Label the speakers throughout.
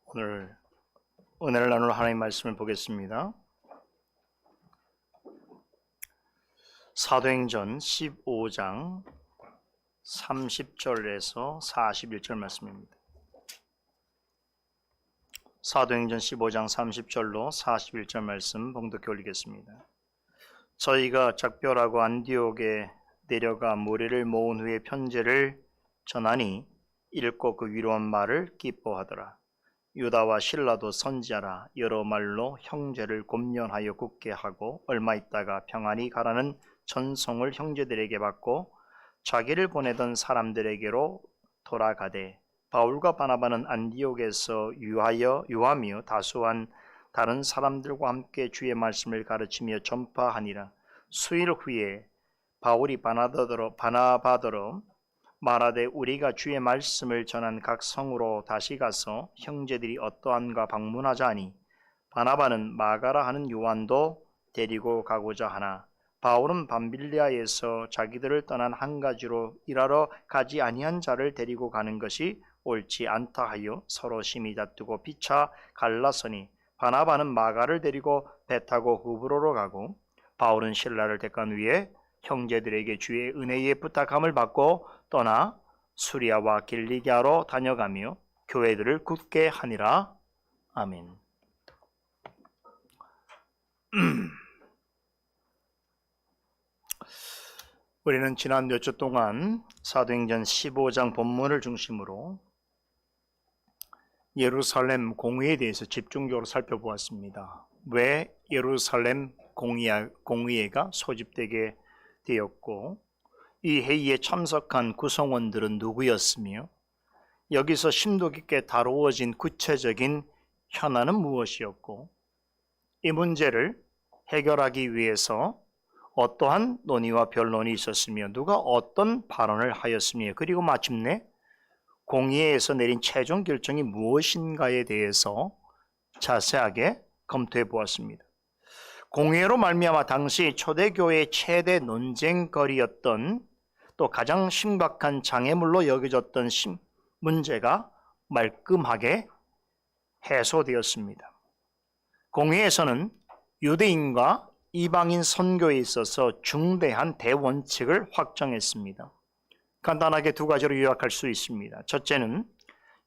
Speaker 1: 오늘 은혜를 나눌 하나님의 말씀을 보겠습니다. 사도행전 15장 30절에서 41절 말씀입니다. 사도행전 15장 30절로 41절 말씀 봉독해 올리겠습니다. 저희가 작별하고 안디옥에 내려가 무리를 모은 후에 편지를 전하니 읽고 그 위로한 말을 기뻐하더라. 유다와 실라도 선지하라. 여러 말로 형제를 곤면하여 굳게 하고 얼마 있다가 평안히 가라는 전송을 형제들에게 받고 자기를 보내던 사람들에게로 돌아가되 바울과 바나바는 안디옥에서 유하며 다수한 다른 사람들과 함께 주의 말씀을 가르치며 전파하니라. 수일 후에 바울이 바나바더러 말하되 우리가 주의 말씀을 전한 각 성으로 다시 가서 형제들이 어떠한가 방문하자 하니 바나바는 마가라 하는 요한도 데리고 가고자 하나 바울은 밤빌리아에서 자기들을 떠난 한 가지로 일하러 가지 아니한 자를 데리고 가는 것이 옳지 않다 하여 서로 심히 다투고 피차 갈라서니 바나바는 마가를 데리고 배 타고 후브로로 가고 바울은 실라를 택한 후에 형제들에게 주의 은혜의 부탁함을 받고 떠나 수리아와 길리기아로 다녀가며 교회들을 굳게 하니라. 아멘. 우리는 지난 몇 주 동안 사도행전 15장 본문을 중심으로 예루살렘 공의에 대해서 집중적으로 살펴보았습니다. 왜 예루살렘 공의회가 소집되게 되었고 이 회의에 참석한 구성원들은 누구였으며 여기서 심도 깊게 다루어진 구체적인 현안은 무엇이었고 이 문제를 해결하기 위해서 어떠한 논의와 변론이 있었으며 누가 어떤 발언을 하였으며 그리고 마침내 공의회에서 내린 최종 결정이 무엇인가에 대해서 자세하게 검토해 보았습니다. 공의회로 말미암아 당시 초대교회의 최대 논쟁거리였던 또 가장 심각한 장애물로 여겨졌던 문제가 말끔하게 해소되었습니다. 공의회에서는 유대인과 이방인 선교에 있어서 중대한 대원칙을 확정했습니다. 간단하게 두 가지로 요약할 수 있습니다. 첫째는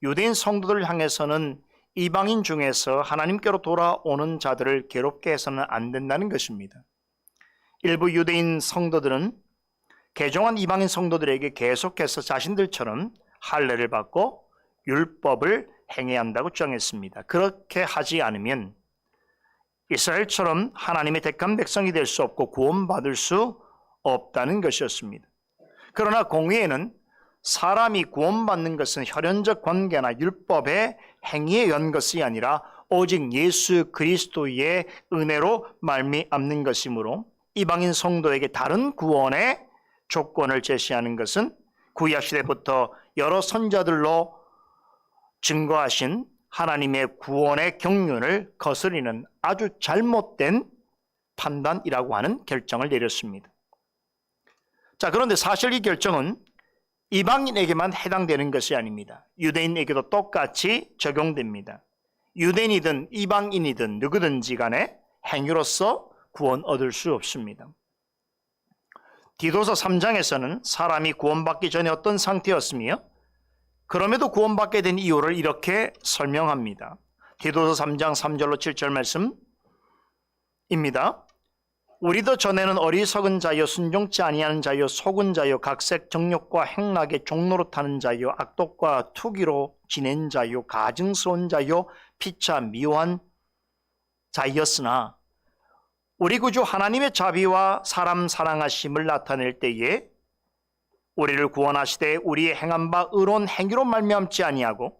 Speaker 1: 유대인 성도들을 향해서는 이방인 중에서 하나님께로 돌아오는 자들을 괴롭게 해서는 안 된다는 것입니다. 일부 유대인 성도들은 개종한 이방인 성도들에게 계속해서 자신들처럼 할례를 받고 율법을 행해야 한다고 주장했습니다. 그렇게 하지 않으면 이스라엘처럼 하나님의 택한 백성이 될 수 없고 구원받을 수 없다는 것이었습니다. 그러나 공의회는 사람이 구원받는 것은 혈연적 관계나 율법의 행위에 의한 것이 아니라 오직 예수 그리스도의 은혜로 말미암는 것이므로 이방인 성도에게 다른 구원의 조건을 제시하는 것은 구약시대부터 여러 선자들로 증거하신 하나님의 구원의 경륜을 거스리는 아주 잘못된 판단이라고 하는 결정을 내렸습니다. 자, 그런데 사실 이 결정은 이방인에게만 해당되는 것이 아닙니다. 유대인에게도 똑같이 적용됩니다. 유대인이든 이방인이든 누구든지 간에 행위로서 구원 얻을 수 없습니다. 디도서 3장에서는 사람이 구원받기 전에 어떤 상태였으며 그럼에도 구원받게 된 이유를 이렇게 설명합니다. 디도서 3장 3절로 7절 말씀입니다. 우리도 전에는 어리석은 자여 순종치 아니하는 자여 속은 자여 각색 정욕과 행락의 종로로 타는 자여 악독과 투기로 지낸 자여 가증스러운 자여 피차 미워한 자였으나 우리 구주 하나님의 자비와 사람 사랑하심을 나타낼 때에 우리를 구원하시되 우리의 행한 바 의로운 행위로 말미암지 아니하고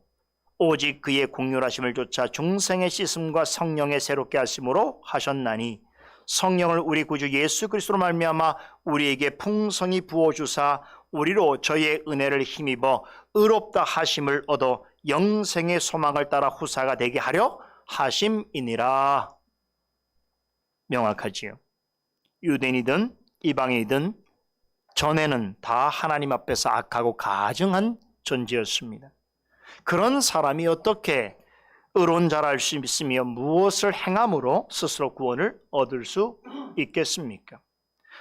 Speaker 1: 오직 그의 공률하심을 좇아 중생의 씻음과 성령의 새롭게 하심으로 하셨나니 성령을 우리 구주 예수 그리스도로 말미암아 우리에게 풍성히 부어주사 우리로 저의 은혜를 힘입어 의롭다 하심을 얻어 영생의 소망을 따라 후사가 되게 하려 하심이니라. 명확하지요. 유대인이든 이방인이든 전에는 다 하나님 앞에서 악하고 가증한 존재였습니다. 그런 사람이 어떻게 의로운 자라 할 수 있으며 무엇을 행함으로 스스로 구원을 얻을 수 있겠습니까?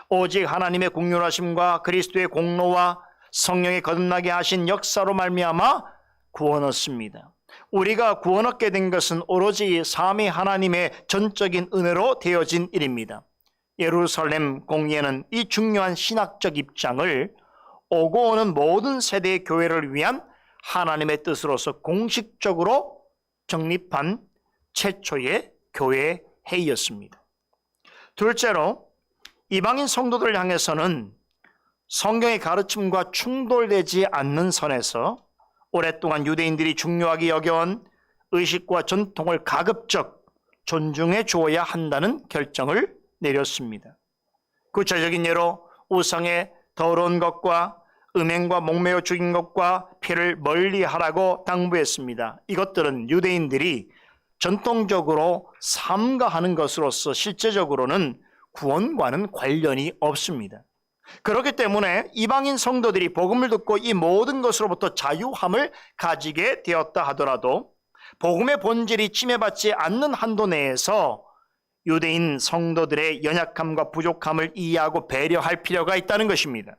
Speaker 1: 오직 하나님의 공률하심과 그리스도의 공로와 성령의 거듭나게 하신 역사로 말미암아 구원 얻습니다. 우리가 구원 얻게 된 것은 오로지 삼위 하나님의 전적인 은혜로 되어진 일입니다. 예루살렘 공의회는 이 중요한 신학적 입장을 오고 오는 모든 세대의 교회를 위한 하나님의 뜻으로서 공식적으로 정립한 최초의 교회 회의였습니다. 둘째로 이방인 성도들을 향해서는 성경의 가르침과 충돌되지 않는 선에서 오랫동안 유대인들이 중요하게 여겨온 의식과 전통을 가급적 존중해 주어야 한다는 결정을 내렸습니다. 구체적인 예로 우상의 더러운 것과 음행과 목매어 죽인 것과 피를 멀리하라고 당부했습니다. 이것들은 유대인들이 전통적으로 삼가하는 것으로서 실제적으로는 구원과는 관련이 없습니다. 그렇기 때문에 이방인 성도들이 복음을 듣고 이 모든 것으로부터 자유함을 가지게 되었다 하더라도 복음의 본질이 침해받지 않는 한도 내에서 유대인 성도들의 연약함과 부족함을 이해하고 배려할 필요가 있다는 것입니다.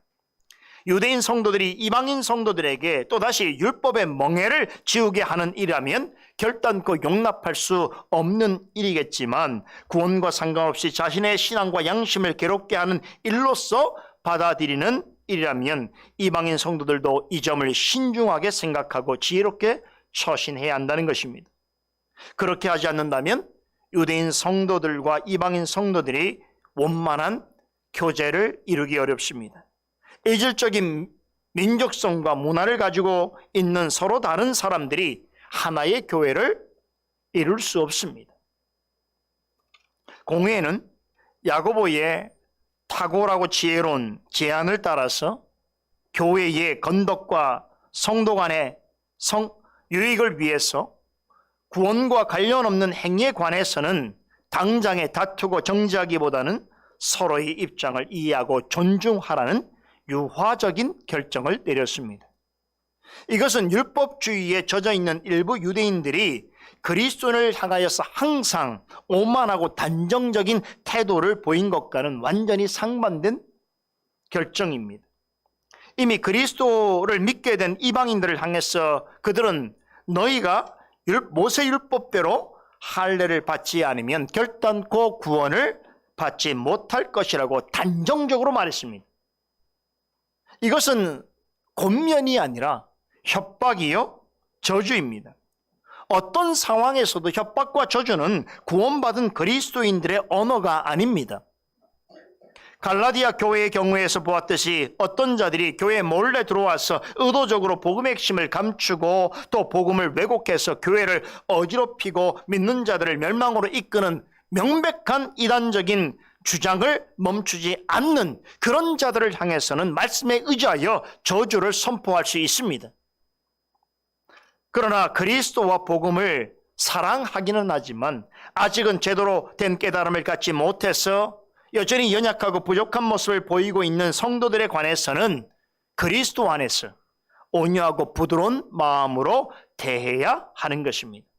Speaker 1: 유대인 성도들이 이방인 성도들에게 또다시 율법의 멍해를 지우게 하는 일이라면 결단코 용납할 수 없는 일이겠지만 구원과 상관없이 자신의 신앙과 양심을 괴롭게 하는 일로서 받아들이는 일이라면 이방인 성도들도 이 점을 신중하게 생각하고 지혜롭게 처신해야 한다는 것입니다. 그렇게 하지 않는다면 유대인 성도들과 이방인 성도들이 원만한 교제를 이루기 어렵습니다. 이질적인 민족성과 문화를 가지고 있는 서로 다른 사람들이 하나의 교회를 이룰 수 없습니다. 공회는 야고보의 탁월하고 지혜로운 제안을 따라서 교회의 건덕과 성도 간의 유익을 위해서 구원과 관련 없는 행위에 관해서는 당장에 다투고 정지하기보다는 서로의 입장을 이해하고 존중하라는 유화적인 결정을 내렸습니다. 이것은 율법주의에 젖어 있는 일부 유대인들이 그리스도를 향하여서 항상 오만하고 단정적인 태도를 보인 것과는 완전히 상반된 결정입니다. 이미 그리스도를 믿게 된 이방인들을 향해서 그들은 너희가 모세 율법대로 할례를 받지 않으면 결단코 구원을 받지 못할 것이라고 단정적으로 말했습니다. 이것은 권면이 아니라 협박이요 저주입니다. 어떤 상황에서도 협박과 저주는 구원받은 그리스도인들의 언어가 아닙니다. 갈라디아 교회의 경우에서 보았듯이 어떤 자들이 교회에 몰래 들어와서 의도적으로 복음의 핵심을 감추고 또 복음을 왜곡해서 교회를 어지럽히고 믿는 자들을 멸망으로 이끄는 명백한 이단적인 주장을 멈추지 않는 그런 자들을 향해서는 말씀에 의지하여 저주를 선포할 수 있습니다. 그러나 그리스도와 복음을 사랑하기는 하지만 아직은 제대로 된 깨달음을 갖지 못해서 여전히 연약하고 부족한 모습을 보이고 있는 성도들에 관해서는 그리스도 안에서 온유하고 부드러운 마음으로 대해야 하는 것입니다.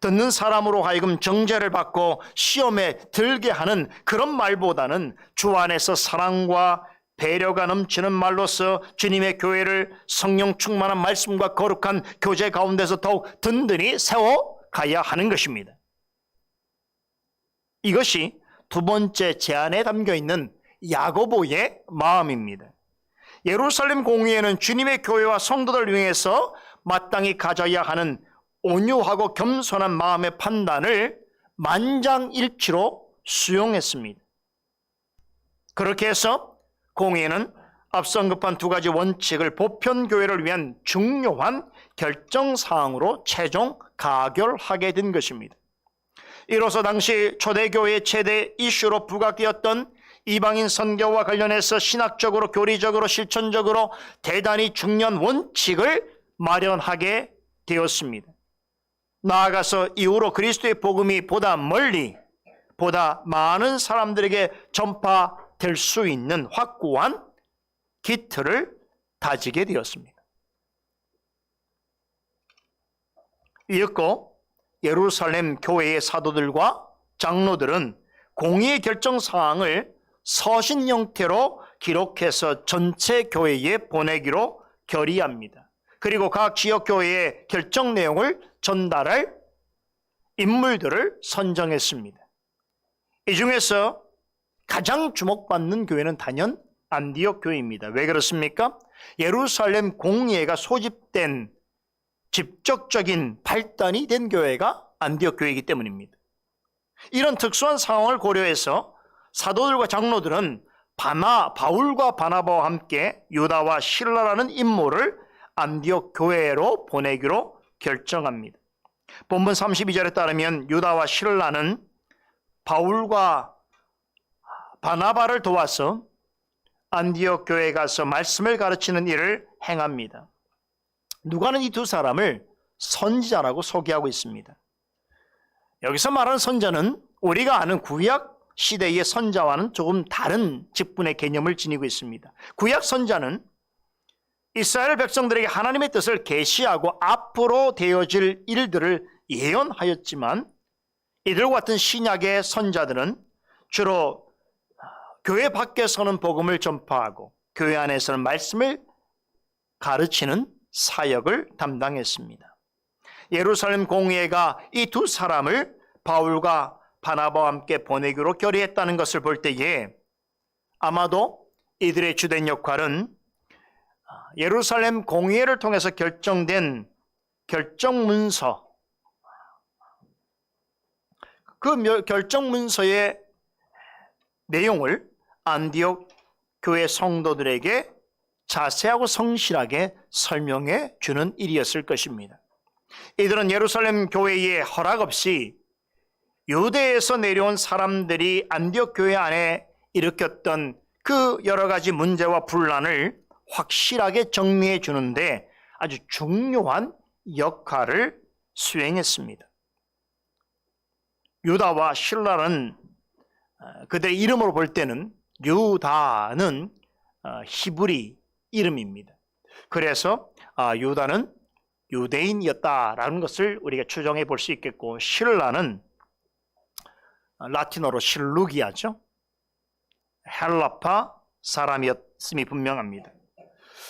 Speaker 1: 듣는 사람으로 하여금 정죄를 받고 시험에 들게 하는 그런 말보다는 주 안에서 사랑과 배려가 넘치는 말로서 주님의 교회를 성령 충만한 말씀과 거룩한 교제 가운데서 더욱 든든히 세워가야 하는 것입니다. 이것이 두 번째 제안에 담겨있는 야고보의 마음입니다. 예루살렘 공의회는 주님의 교회와 성도들을 위해서 마땅히 가져야 하는 온유하고 겸손한 마음의 판단을 만장일치로 수용했습니다. 그렇게 해서 공의회는 앞서 언급한 두 가지 원칙을 보편교회를 위한 중요한 결정사항으로 최종 가결하게 된 것입니다. 이로써 당시 초대교회의 최대 이슈로 부각되었던 이방인 선교와 관련해서 신학적으로, 교리적으로, 실천적으로 대단히 중요한 원칙을 마련하게 되었습니다. 나아가서 이후로 그리스도의 복음이 보다 멀리, 보다 많은 사람들에게 전파될 수 있는 확고한 기틀을 다지게 되었습니다. 이었고 예루살렘 교회의 사도들과 장로들은 공의의 결정 사항을 서신 형태로 기록해서 전체 교회에 보내기로 결의합니다. 그리고 각 지역 교회의 결정 내용을 전달할 인물들을 선정했습니다. 이 중에서 가장 주목받는 교회는 단연 안디옥 교회입니다. 왜 그렇습니까? 예루살렘 공의회가 소집된 직접적인 발단이 된 교회가 안디옥 교회이기 때문입니다. 이런 특수한 상황을 고려해서 사도들과 장로들은 바울과 바나바와 함께 유다와 실라라는 인물을 안디옥 교회로 보내기로 결정합니다. 본문 32절에 따르면 유다와 실라는 바울과 바나바를 도와서 안디옥 교회에 가서 말씀을 가르치는 일을 행합니다. 누가는 이 두 사람을 선지자라고 소개하고 있습니다. 여기서 말하는 선자는 우리가 아는 구약 시대의 선자와는 조금 다른 직분의 개념을 지니고 있습니다. 구약 선자는 이스라엘 백성들에게 하나님의 뜻을 계시하고 앞으로 되어질 일들을 예언하였지만, 이들과 같은 신약의 선자들은 주로 교회 밖에서는 복음을 전파하고 교회 안에서는 말씀을 가르치는 사역을 담당했습니다. 예루살렘 공의회가 이 두 사람을 바울과 바나바와 함께 보내기로 결의했다는 것을 볼 때에 아마도 이들의 주된 역할은 예루살렘 공의회를 통해서 결정된 결정문서, 그 결정문서의 내용을 안디옥 교회 성도들에게 자세하고 성실하게 설명해 주는 일이었을 것입니다. 이들은 예루살렘 교회의 허락 없이 유대에서 내려온 사람들이 안디옥 교회 안에 일으켰던 그 여러 가지 문제와 분란을 확실하게 정리해 주는데 아주 중요한 역할을 수행했습니다. 유다와 실라는 그들의 이름으로 볼 때는 유다는 히브리 이름입니다. 그래서 유다는 유대인이었다라는 것을 우리가 추정해 볼 수 있겠고, 실라는 라틴어로 실루기아죠. 헬라파 사람이었음이 분명합니다.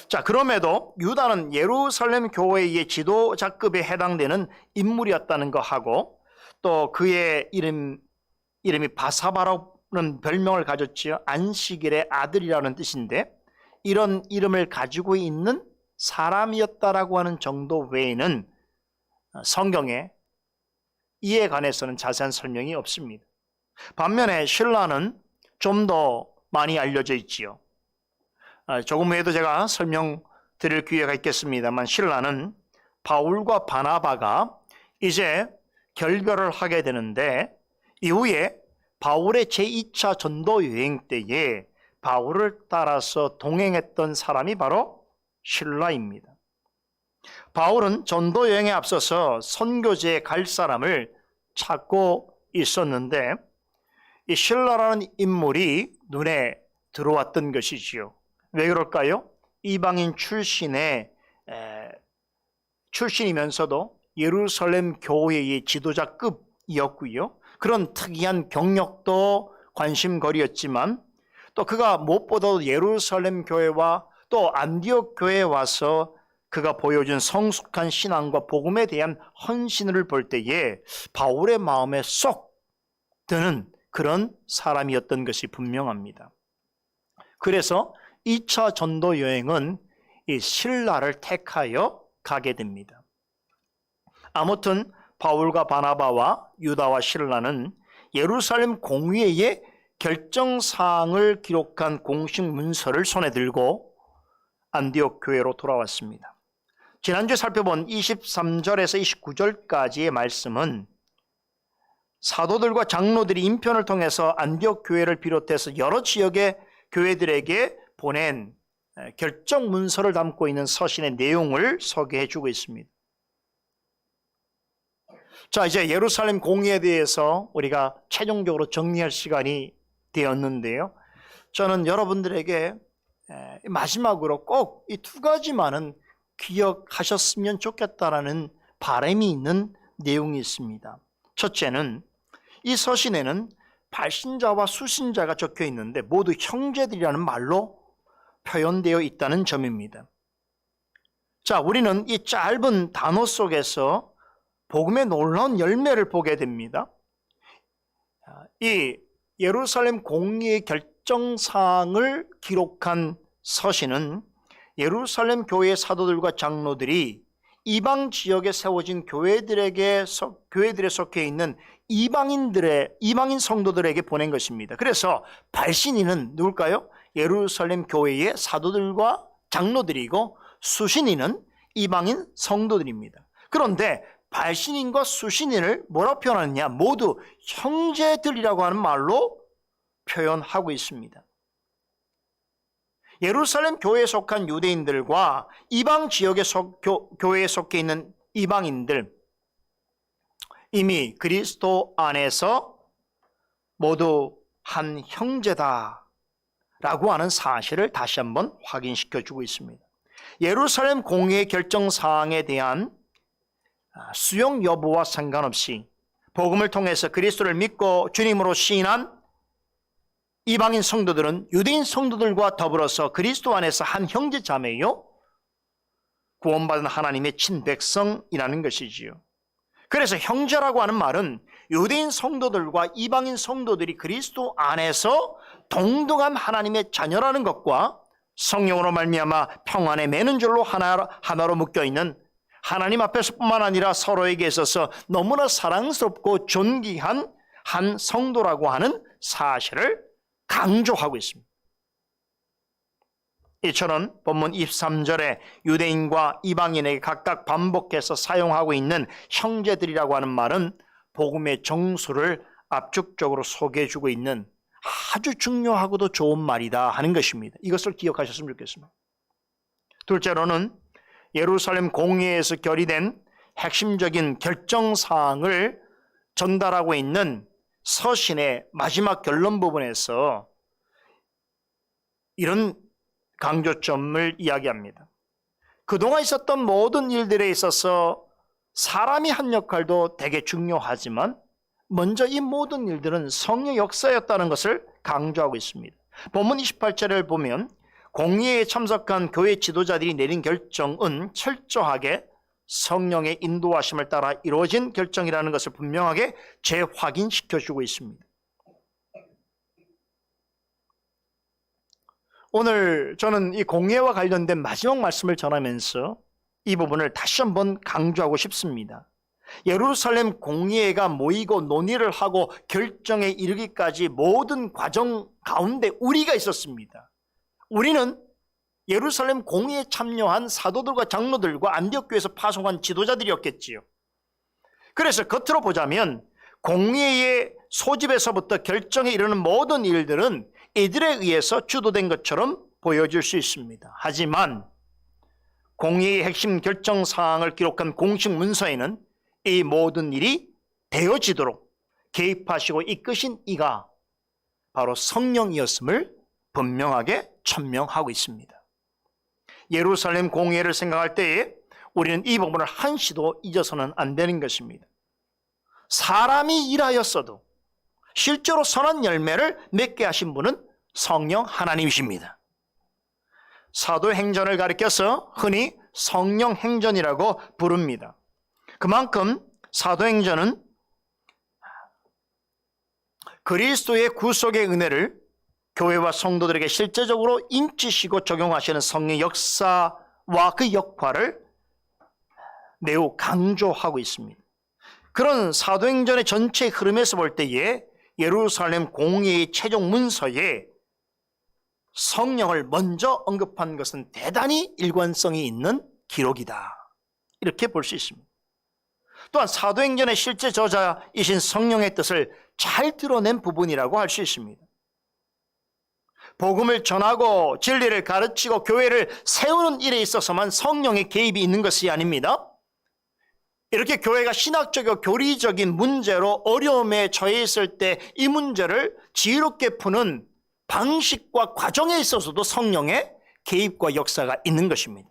Speaker 1: 자, 그럼에도 유다는 예루살렘 교회의 지도자급에 해당되는 인물이었다는 것하고, 또 그의 이름이 바사바라는 별명을 가졌지요. 안식일의 아들이라는 뜻인데, 이런 이름을 가지고 있는 사람이었다라고 하는 정도 외에는 성경에 이에 관해서는 자세한 설명이 없습니다. 반면에 실라는 좀 더 많이 알려져 있지요. 조금 후에도 제가 설명드릴 기회가 있겠습니다만, 실라는 바울과 바나바가 이제 결별을 하게 되는데, 이후에 바울의 제2차 전도 여행 때에 바울을 따라서 동행했던 사람이 바로 실라입니다. 바울은 전도 여행에 앞서서 선교지에 갈 사람을 찾고 있었는데, 이 실라라는 인물이 눈에 들어왔던 것이지요. 왜 그럴까요? 이방인 출신이면서도 예루살렘 교회의 지도자급이었고요. 그런 특이한 경력도 관심거리였지만, 또 그가 무엇보다도 예루살렘 교회와 또 안디옥 교회에 와서 그가 보여준 성숙한 신앙과 복음에 대한 헌신을 볼 때에 바울의 마음에 쏙 드는 그런 사람이었던 것이 분명합니다. 그래서 2차 전도 여행은 이 실라를 택하여 가게 됩니다. 아무튼 바울과 바나바와 유다와 실라는 예루살렘 공의회의 결정사항을 기록한 공식 문서를 손에 들고 안디옥 교회로 돌아왔습니다. 지난주에 살펴본 23절에서 29절까지의 말씀은 사도들과 장로들이 인편을 통해서 안디옥 교회를 비롯해서 여러 지역의 교회들에게 보낸 결정 문서를 담고 있는 서신의 내용을 소개해 주고 있습니다. 자, 이제 예루살렘 공의에 대해서 우리가 최종적으로 정리할 시간이 되었는데요. 저는 여러분들에게 마지막으로 꼭 이 두 가지만은 기억하셨으면 좋겠다라는 바람이 있는 내용이 있습니다. 첫째는 이 서신에는 발신자와 수신자가 적혀 있는데 모두 형제들이라는 말로 표현되어 있다는 점입니다. 자, 우리는 이 짧은 단어 속에서 복음의 놀라운 열매를 보게 됩니다. 이 예루살렘 공의의 결정사항을 기록한 서신은 예루살렘 교회의 사도들과 장로들이 이방 지역에 세워진 교회들에 속해 있는 이방인 성도들에게 보낸 것입니다. 그래서 발신인은 누굴까요? 예루살렘 교회의 사도들과 장로들이고 수신인은 이방인 성도들입니다. 그런데 발신인과 수신인을 뭐라고 표현하느냐? 모두 형제들이라고 하는 말로 표현하고 있습니다. 예루살렘 교회에 속한 유대인들과 이방 지역의 교회에 속해 있는 이방인들, 이미 그리스도 안에서 모두 한 형제다 라고 하는 사실을 다시 한번 확인시켜 주고 있습니다. 예루살렘 공의의 결정사항에 대한 수용 여부와 상관없이 복음을 통해서 그리스도를 믿고 주님으로 시인한 이방인 성도들은 유대인 성도들과 더불어서 그리스도 안에서 한 형제 자매요, 구원받은 하나님의 친백성이라는 것이지요. 그래서 형제라고 하는 말은 유대인 성도들과 이방인 성도들이 그리스도 안에서 동등한 하나님의 자녀라는 것과 성령으로 말미암아 평안에 매는 줄로 하나로 묶여있는 하나님 앞에서뿐만 아니라 서로에게 있어서 너무나 사랑스럽고 존귀한 한 성도라고 하는 사실을 강조하고 있습니다. 이처럼 본문 23절에 유대인과 이방인에게 각각 반복해서 사용하고 있는 형제들이라고 하는 말은 복음의 정수를 압축적으로 소개해주고 있는 아주 중요하고도 좋은 말이다 하는 것입니다. 이것을 기억하셨으면 좋겠습니다. 둘째로는 예루살렘 공의회에서 결의된 핵심적인 결정사항을 전달하고 있는 서신의 마지막 결론 부분에서 이런 강조점을 이야기합니다. 그동안 있었던 모든 일들에 있어서 사람이 한 역할도 되게 중요하지만 먼저 이 모든 일들은 성령의 역사였다는 것을 강조하고 있습니다. 본문 28절을 보면 공의회에 참석한 교회 지도자들이 내린 결정은 철저하게 성령의 인도하심을 따라 이루어진 결정이라는 것을 분명하게 재확인시켜주고 있습니다. 오늘 저는 이 공의회와 관련된 마지막 말씀을 전하면서 이 부분을 다시 한번 강조하고 싶습니다. 예루살렘 공의회가 모이고 논의를 하고 결정에 이르기까지 모든 과정 가운데 우리가 있었습니다. 우리는 예루살렘 공의회에 참여한 사도들과 장로들과 안디옥 교회에서 파송한 지도자들이었겠지요. 그래서 겉으로 보자면 공의회의 소집에서부터 결정에 이르는 모든 일들은 이들에 의해서 주도된 것처럼 보여질 수 있습니다. 하지만 공의회의 핵심 결정사항을 기록한 공식 문서에는 이 모든 일이 되어지도록 개입하시고 이끄신 이가 바로 성령이었음을 분명하게 천명하고 있습니다. 예루살렘 공의회를 생각할 때에 우리는 이 부분을 한시도 잊어서는 안 되는 것입니다. 사람이 일하였어도 실제로 선한 열매를 맺게 하신 분은 성령 하나님이십니다. 사도행전을 가리켜서 흔히 성령행전이라고 부릅니다. 그만큼 사도행전은 그리스도의 구속의 은혜를 교회와 성도들에게 실제적으로 인치시고 적용하시는 성령의 역사와 그 역할을 매우 강조하고 있습니다. 그런 사도행전의 전체 흐름에서 볼 때에 예루살렘 공의회의 최종 문서에 성령을 먼저 언급한 것은 대단히 일관성이 있는 기록이다, 이렇게 볼 수 있습니다. 또한 사도행전의 실제 저자이신 성령의 뜻을 잘 드러낸 부분이라고 할 수 있습니다. 복음을 전하고 진리를 가르치고 교회를 세우는 일에 있어서만 성령의 개입이 있는 것이 아닙니다. 이렇게 교회가 신학적이고 교리적인 문제로 어려움에 처해 있을 때 이 문제를 지혜롭게 푸는 방식과 과정에 있어서도 성령의 개입과 역사가 있는 것입니다.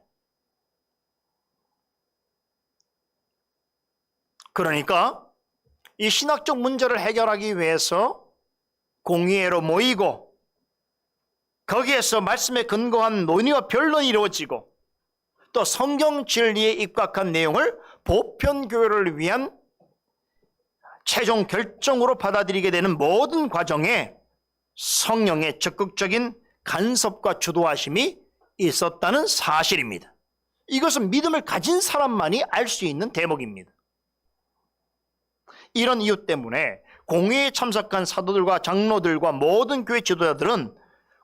Speaker 1: 그러니까 이 신학적 문제를 해결하기 위해서 공의회로 모이고 거기에서 말씀에 근거한 논의와 변론이 이루어지고 또 성경 진리에 입각한 내용을 보편교회를 위한 최종 결정으로 받아들이게 되는 모든 과정에 성령의 적극적인 간섭과 주도하심이 있었다는 사실입니다. 이것은 믿음을 가진 사람만이 알 수 있는 대목입니다. 이런 이유 때문에 공회에 참석한 사도들과 장로들과 모든 교회 지도자들은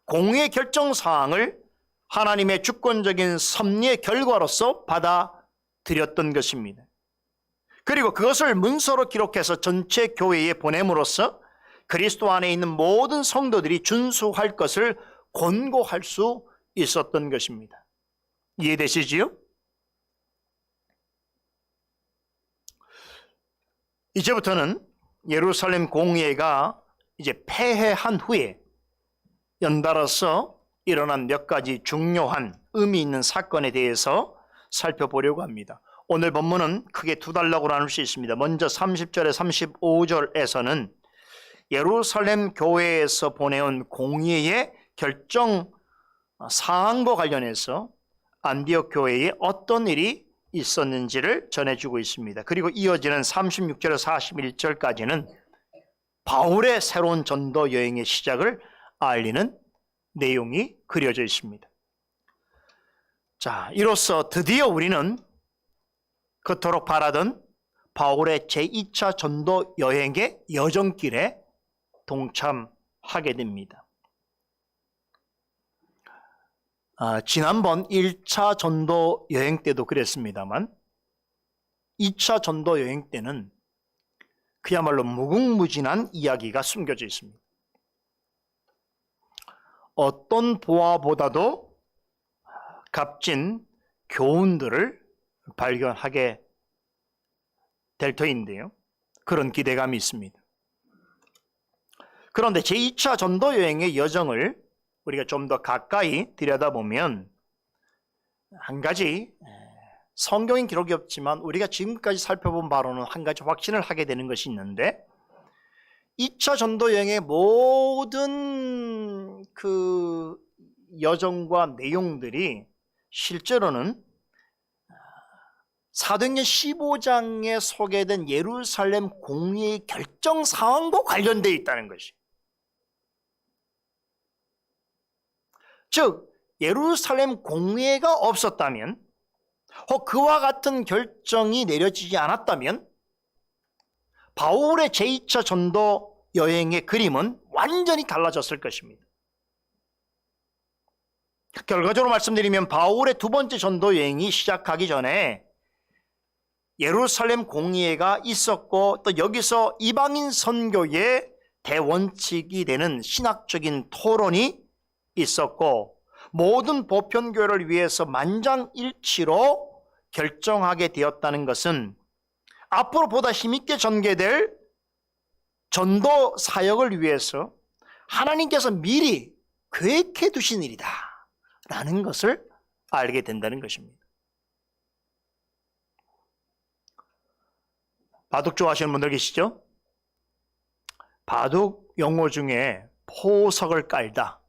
Speaker 1: 공회의 결정 사항을 하나님의 주권적인 섭리의 결과로서 받아들였던 것입니다. 그리고 그것을 문서로 기록해서 전체 교회에 보냄으로써 그리스도 안에 있는 모든 성도들이 준수할 것을 권고할 수 있었던 것입니다. 이해되시지요? 이제부터는 예루살렘 공회가 이제 폐회한 후에 연달아서 일어난 몇 가지 중요한 의미 있는 사건에 대해서 살펴보려고 합니다. 오늘 본문은 크게 두 단락으로 나눌 수 있습니다. 먼저 30절에 35절에서는 예루살렘 교회에서 보내온 공회의 결정 사항과 관련해서 안디옥 교회에 어떤 일이 있었는지를 전해주고 있습니다. 그리고 이어지는 36절에서 41절까지는 바울의 새로운 전도 여행의 시작을 알리는 내용이 그려져 있습니다. 자, 이로써 드디어 우리는 그토록 바라던 바울의 제2차 전도 여행의 여정길에 동참하게 됩니다. 지난번 1차 전도 여행 때도 그랬습니다만 2차 전도 여행 때는 그야말로 무궁무진한 이야기가 숨겨져 있습니다. 어떤 보화보다도 값진 교훈들을 발견하게 될 터인데요. 그런 기대감이 있습니다. 그런데 제2차 전도 여행의 여정을 우리가 좀 더 가까이 들여다보면 한 가지 성경인 기록이 없지만 우리가 지금까지 살펴본 바로는 한 가지 확신을 하게 되는 것이 있는데 2차 전도 여행의 모든 그 여정과 내용들이 실제로는 사도행전 15장에 소개된 예루살렘 공의의 결정 사항과 관련되어 있다는 것이. 즉 예루살렘 공회가 없었다면 혹 그와 같은 결정이 내려지지 않았다면 바울의 제2차 전도 여행의 그림은 완전히 달라졌을 것입니다. 결과적으로 말씀드리면 바울의 두 번째 전도 여행이 시작하기 전에 예루살렘 공의회가 있었고 또 여기서 이방인 선교의 대원칙이 되는 신학적인 토론이 있었고 모든 보편교회를 위해서 만장일치로 결정하게 되었다는 것은 앞으로 보다 힘있게 전개될 전도 사역을 위해서 하나님께서 미리 계획해 두신 일이다 라는 것을 알게 된다는 것입니다. 바둑 좋아하시는 분들 계시죠? 바둑 용어 중에 포석을 깔다,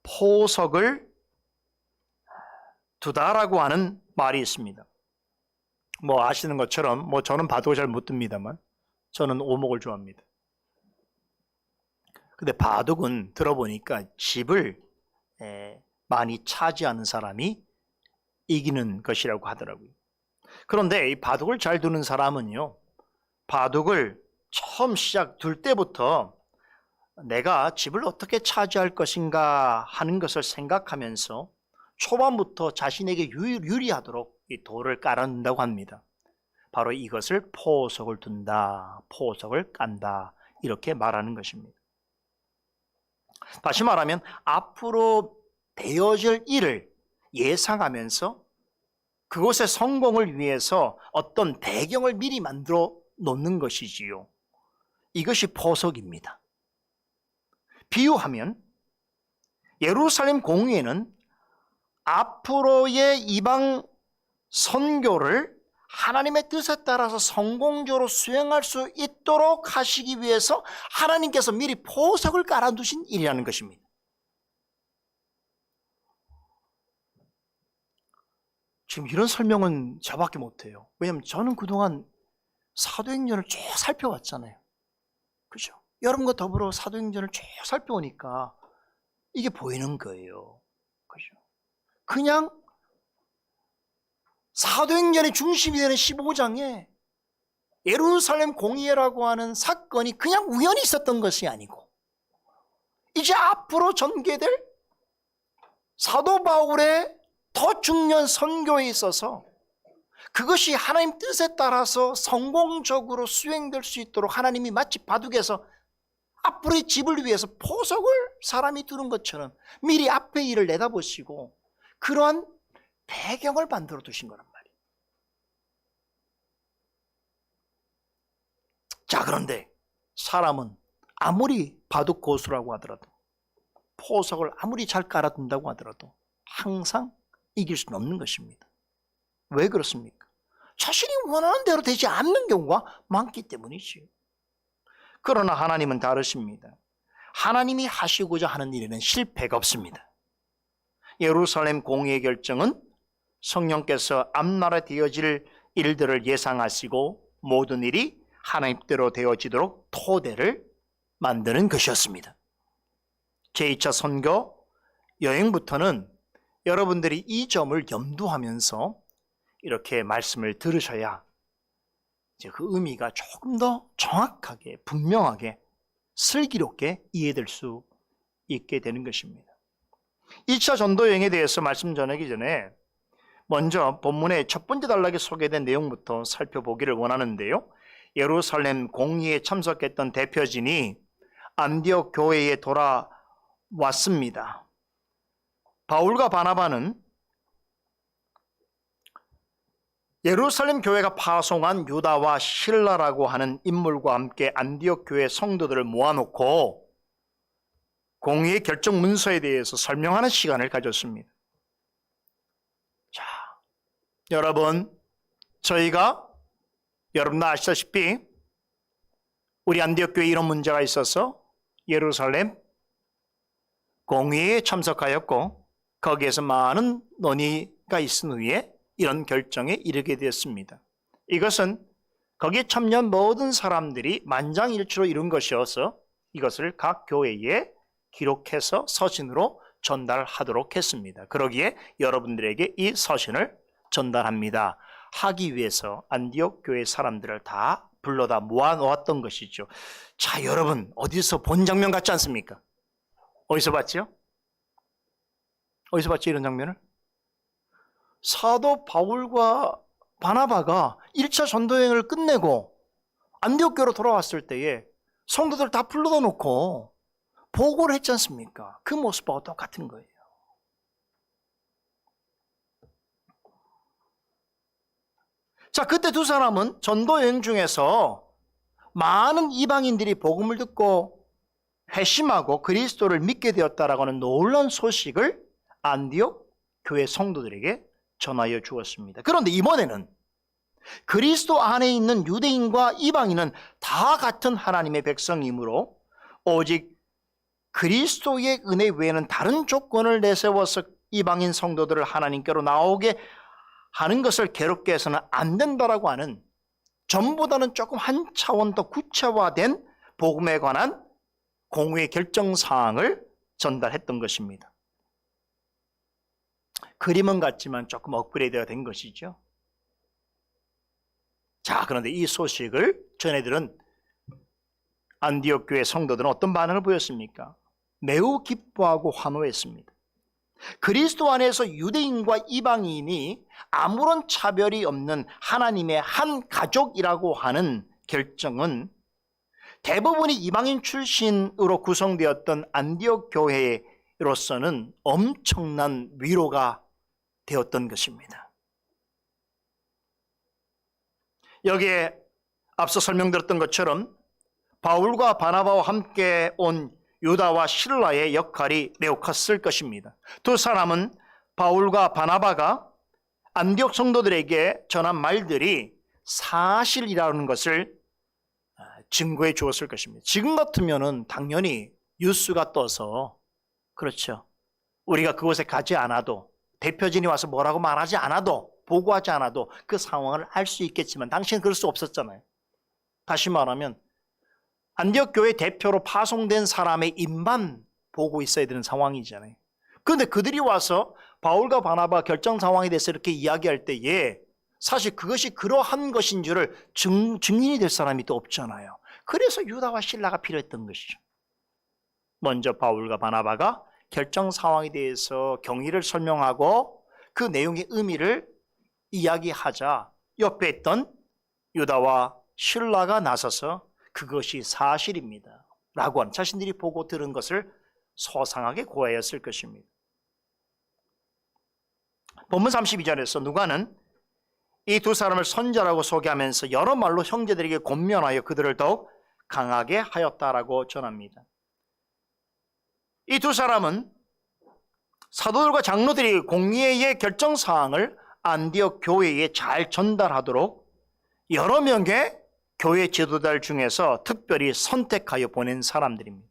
Speaker 1: 포석을 두다라고 하는 말이 있습니다. 뭐 아시는 것처럼 저는 바둑을 잘 못 둡니다만 저는 오목을 좋아합니다. 근데 바둑은 들어보니까 집을 많이 차지하는 사람이 이기는 것이라고 하더라고요. 그런데 이 바둑을 잘 두는 사람은요, 바둑을 처음 시작 둘 때부터 내가 집을 어떻게 차지할 것인가 하는 것을 생각하면서 초반부터 자신에게 유리하도록 이 돌을 깔아놓는다고 합니다. 바로 이것을 포석을 둔다, 포석을 깐다 이렇게 말하는 것입니다. 다시 말하면 앞으로 되어질 일을 예상하면서 그것의 성공을 위해서 어떤 배경을 미리 만들어 놓는 것이지요. 이것이 포석입니다. 비유하면 예루살렘 공의회는 앞으로의 이방 선교를 하나님의 뜻에 따라서 성공적으로 수행할 수 있도록 하시기 위해서 하나님께서 미리 포석을 깔아두신 일이라는 것입니다. 지금 이런 설명은 저밖에 못해요. 왜냐하면 저는 그동안 사도행전을 쭉 살펴왔잖아요. 그죠? 여러분과 더불어 사도행전을 쭉 살펴오니까 이게 보이는 거예요. 그죠? 그냥 사도행전의 중심이 되는 15장에 예루살렘 공의회라고 하는 사건이 그냥 우연히 있었던 것이 아니고 이제 앞으로 전개될 사도 바울의 더 중요한 선교에 있어서 그것이 하나님 뜻에 따라서 성공적으로 수행될 수 있도록 하나님이 마치 바둑에서 앞으로의 집을 위해서 포석을 사람이 두는 것처럼 미리 앞의 일을 내다보시고 그러한 배경을 만들어 두신 거란 말이에요. 자, 그런데 사람은 아무리 바둑 고수라고 하더라도 포석을 아무리 잘 깔아둔다고 하더라도 항상 이길 수는 없는 것입니다. 왜 그렇습니까? 자신이 원하는 대로 되지 않는 경우가 많기 때문이지요. 그러나 하나님은 다르십니다. 하나님이 하시고자 하는 일에는 실패가 없습니다. 예루살렘 공의의 결정은 성령께서 앞날에 되어질 일들을 예상하시고 모든 일이 하나님대로 되어지도록 토대를 만드는 것이었습니다. 제2차 선교 여행부터는 여러분들이 이 점을 염두하면서 이렇게 말씀을 들으셔야 이제 그 의미가 조금 더 정확하게, 분명하게, 슬기롭게 이해될 수 있게 되는 것입니다. 2차 전도 여행에 대해서 말씀 전하기 전에 먼저 본문의 첫 번째 단락에 소개된 내용부터 살펴보기를 원하는데요. 예루살렘 공의에 참석했던 대표진이 안디옥 교회에 돌아왔습니다. 바울과 바나바는 예루살렘 교회가 파송한 유다와 실라라고 하는 인물과 함께 안디옥 교회 성도들을 모아놓고 공의의 결정 문서에 대해서 설명하는 시간을 가졌습니다. 자, 여러분, 저희가 여러분 아시다시피 우리 안디옥 교회에 이런 문제가 있어서 예루살렘 공의회에 참석하였고 거기에서 많은 논의가 있은 후에 이런 결정에 이르게 되었습니다. 이것은 거기에 참여한 모든 사람들이 만장일치로 이룬 것이어서 이것을 각 교회에 기록해서 서신으로 전달하도록 했습니다. 그러기에 여러분들에게 이 서신을 전달합니다. 하기 위해서 안디옥 교회 사람들을 다 불러다 모아놓았던 것이죠. 자, 여러분 어디서 본 장면 같지 않습니까? 어디서 봤죠? 어디서 봤죠, 이런 장면을? 사도 바울과 바나바가 1차 전도여행을 끝내고 안디옥 교회로 돌아왔을 때에 성도들 다 불러다 놓고 보고를 했지 않습니까? 그 모습과 똑같은 거예요. 자, 그때 두 사람은 전도여행 중에서 많은 이방인들이 복음을 듣고 회심하고 그리스도를 믿게 되었다라고 하는 놀라운 소식을 안디옥 교회 성도들에게 전하여 주었습니다. 그런데 이번에는 그리스도 안에 있는 유대인과 이방인은 다 같은 하나님의 백성이므로 오직 그리스도의 은혜 외에는 다른 조건을 내세워서 이방인 성도들을 하나님께로 나오게 하는 것을 괴롭게 해서는 안 된다라고 하는 전보다는 조금 한 차원 더 구체화된 복음에 관한 공의의 결정사항을 전달했던 것입니다. 그림은 같지만 조금 업그레이드가 된 것이죠. 자, 그런데 이 소식을 전해들은 안디옥 교회 성도들은 어떤 반응을 보였습니까? 매우 기뻐하고 환호했습니다. 그리스도 안에서 유대인과 이방인이 아무런 차별이 없는 하나님의 한 가족이라고 하는 결정은 대부분이 이방인 출신으로 구성되었던 안디옥 교회로서는 엄청난 위로가 되었던 것입니다. 여기에 앞서 설명드렸던 것처럼 바울과 바나바와 함께 온 유다와 실라의 역할이 매우 컸을 것입니다. 두 사람은 바울과 바나바가 안디옥 성도들에게 전한 말들이 사실이라는 것을 증거해 주었을 것입니다. 지금 같으면은 당연히 뉴스가 떠서, 그렇죠, 우리가 그곳에 가지 않아도, 대표진이 와서 뭐라고 말하지 않아도, 보고하지 않아도 그 상황을 알 수 있겠지만 당시는 그럴 수 없었잖아요. 다시 말하면 안디옥 교회 대표로 파송된 사람의 입만 보고 있어야 되는 상황이잖아요. 그런데 그들이 와서 바울과 바나바 결정 상황에 대해서 이렇게 이야기할 때에 사실 그것이 그러한 것인 줄을 증인이 될 사람이 또 없잖아요. 그래서 유다와 실라가 필요했던 것이죠. 먼저 바울과 바나바가 결정 상황에 대해서 경위를 설명하고 그 내용의 의미를 이야기하자 옆에 있던 유다와 실라가 나서서 그것이 사실입니다 라고 하는, 자신들이 보고 들은 것을 소상하게 고하였을 것입니다. 본문 32절에서 누가는 이 두 사람을 선자라고 소개하면서 여러 말로 형제들에게 권면하여 그들을 더욱 강하게 하였다라고 전합니다. 이 두 사람은 사도들과 장로들이 공의의 결정사항을 안디옥 교회에 잘 전달하도록 여러 명의 교회 지도자들 중에서 특별히 선택하여 보낸 사람들입니다.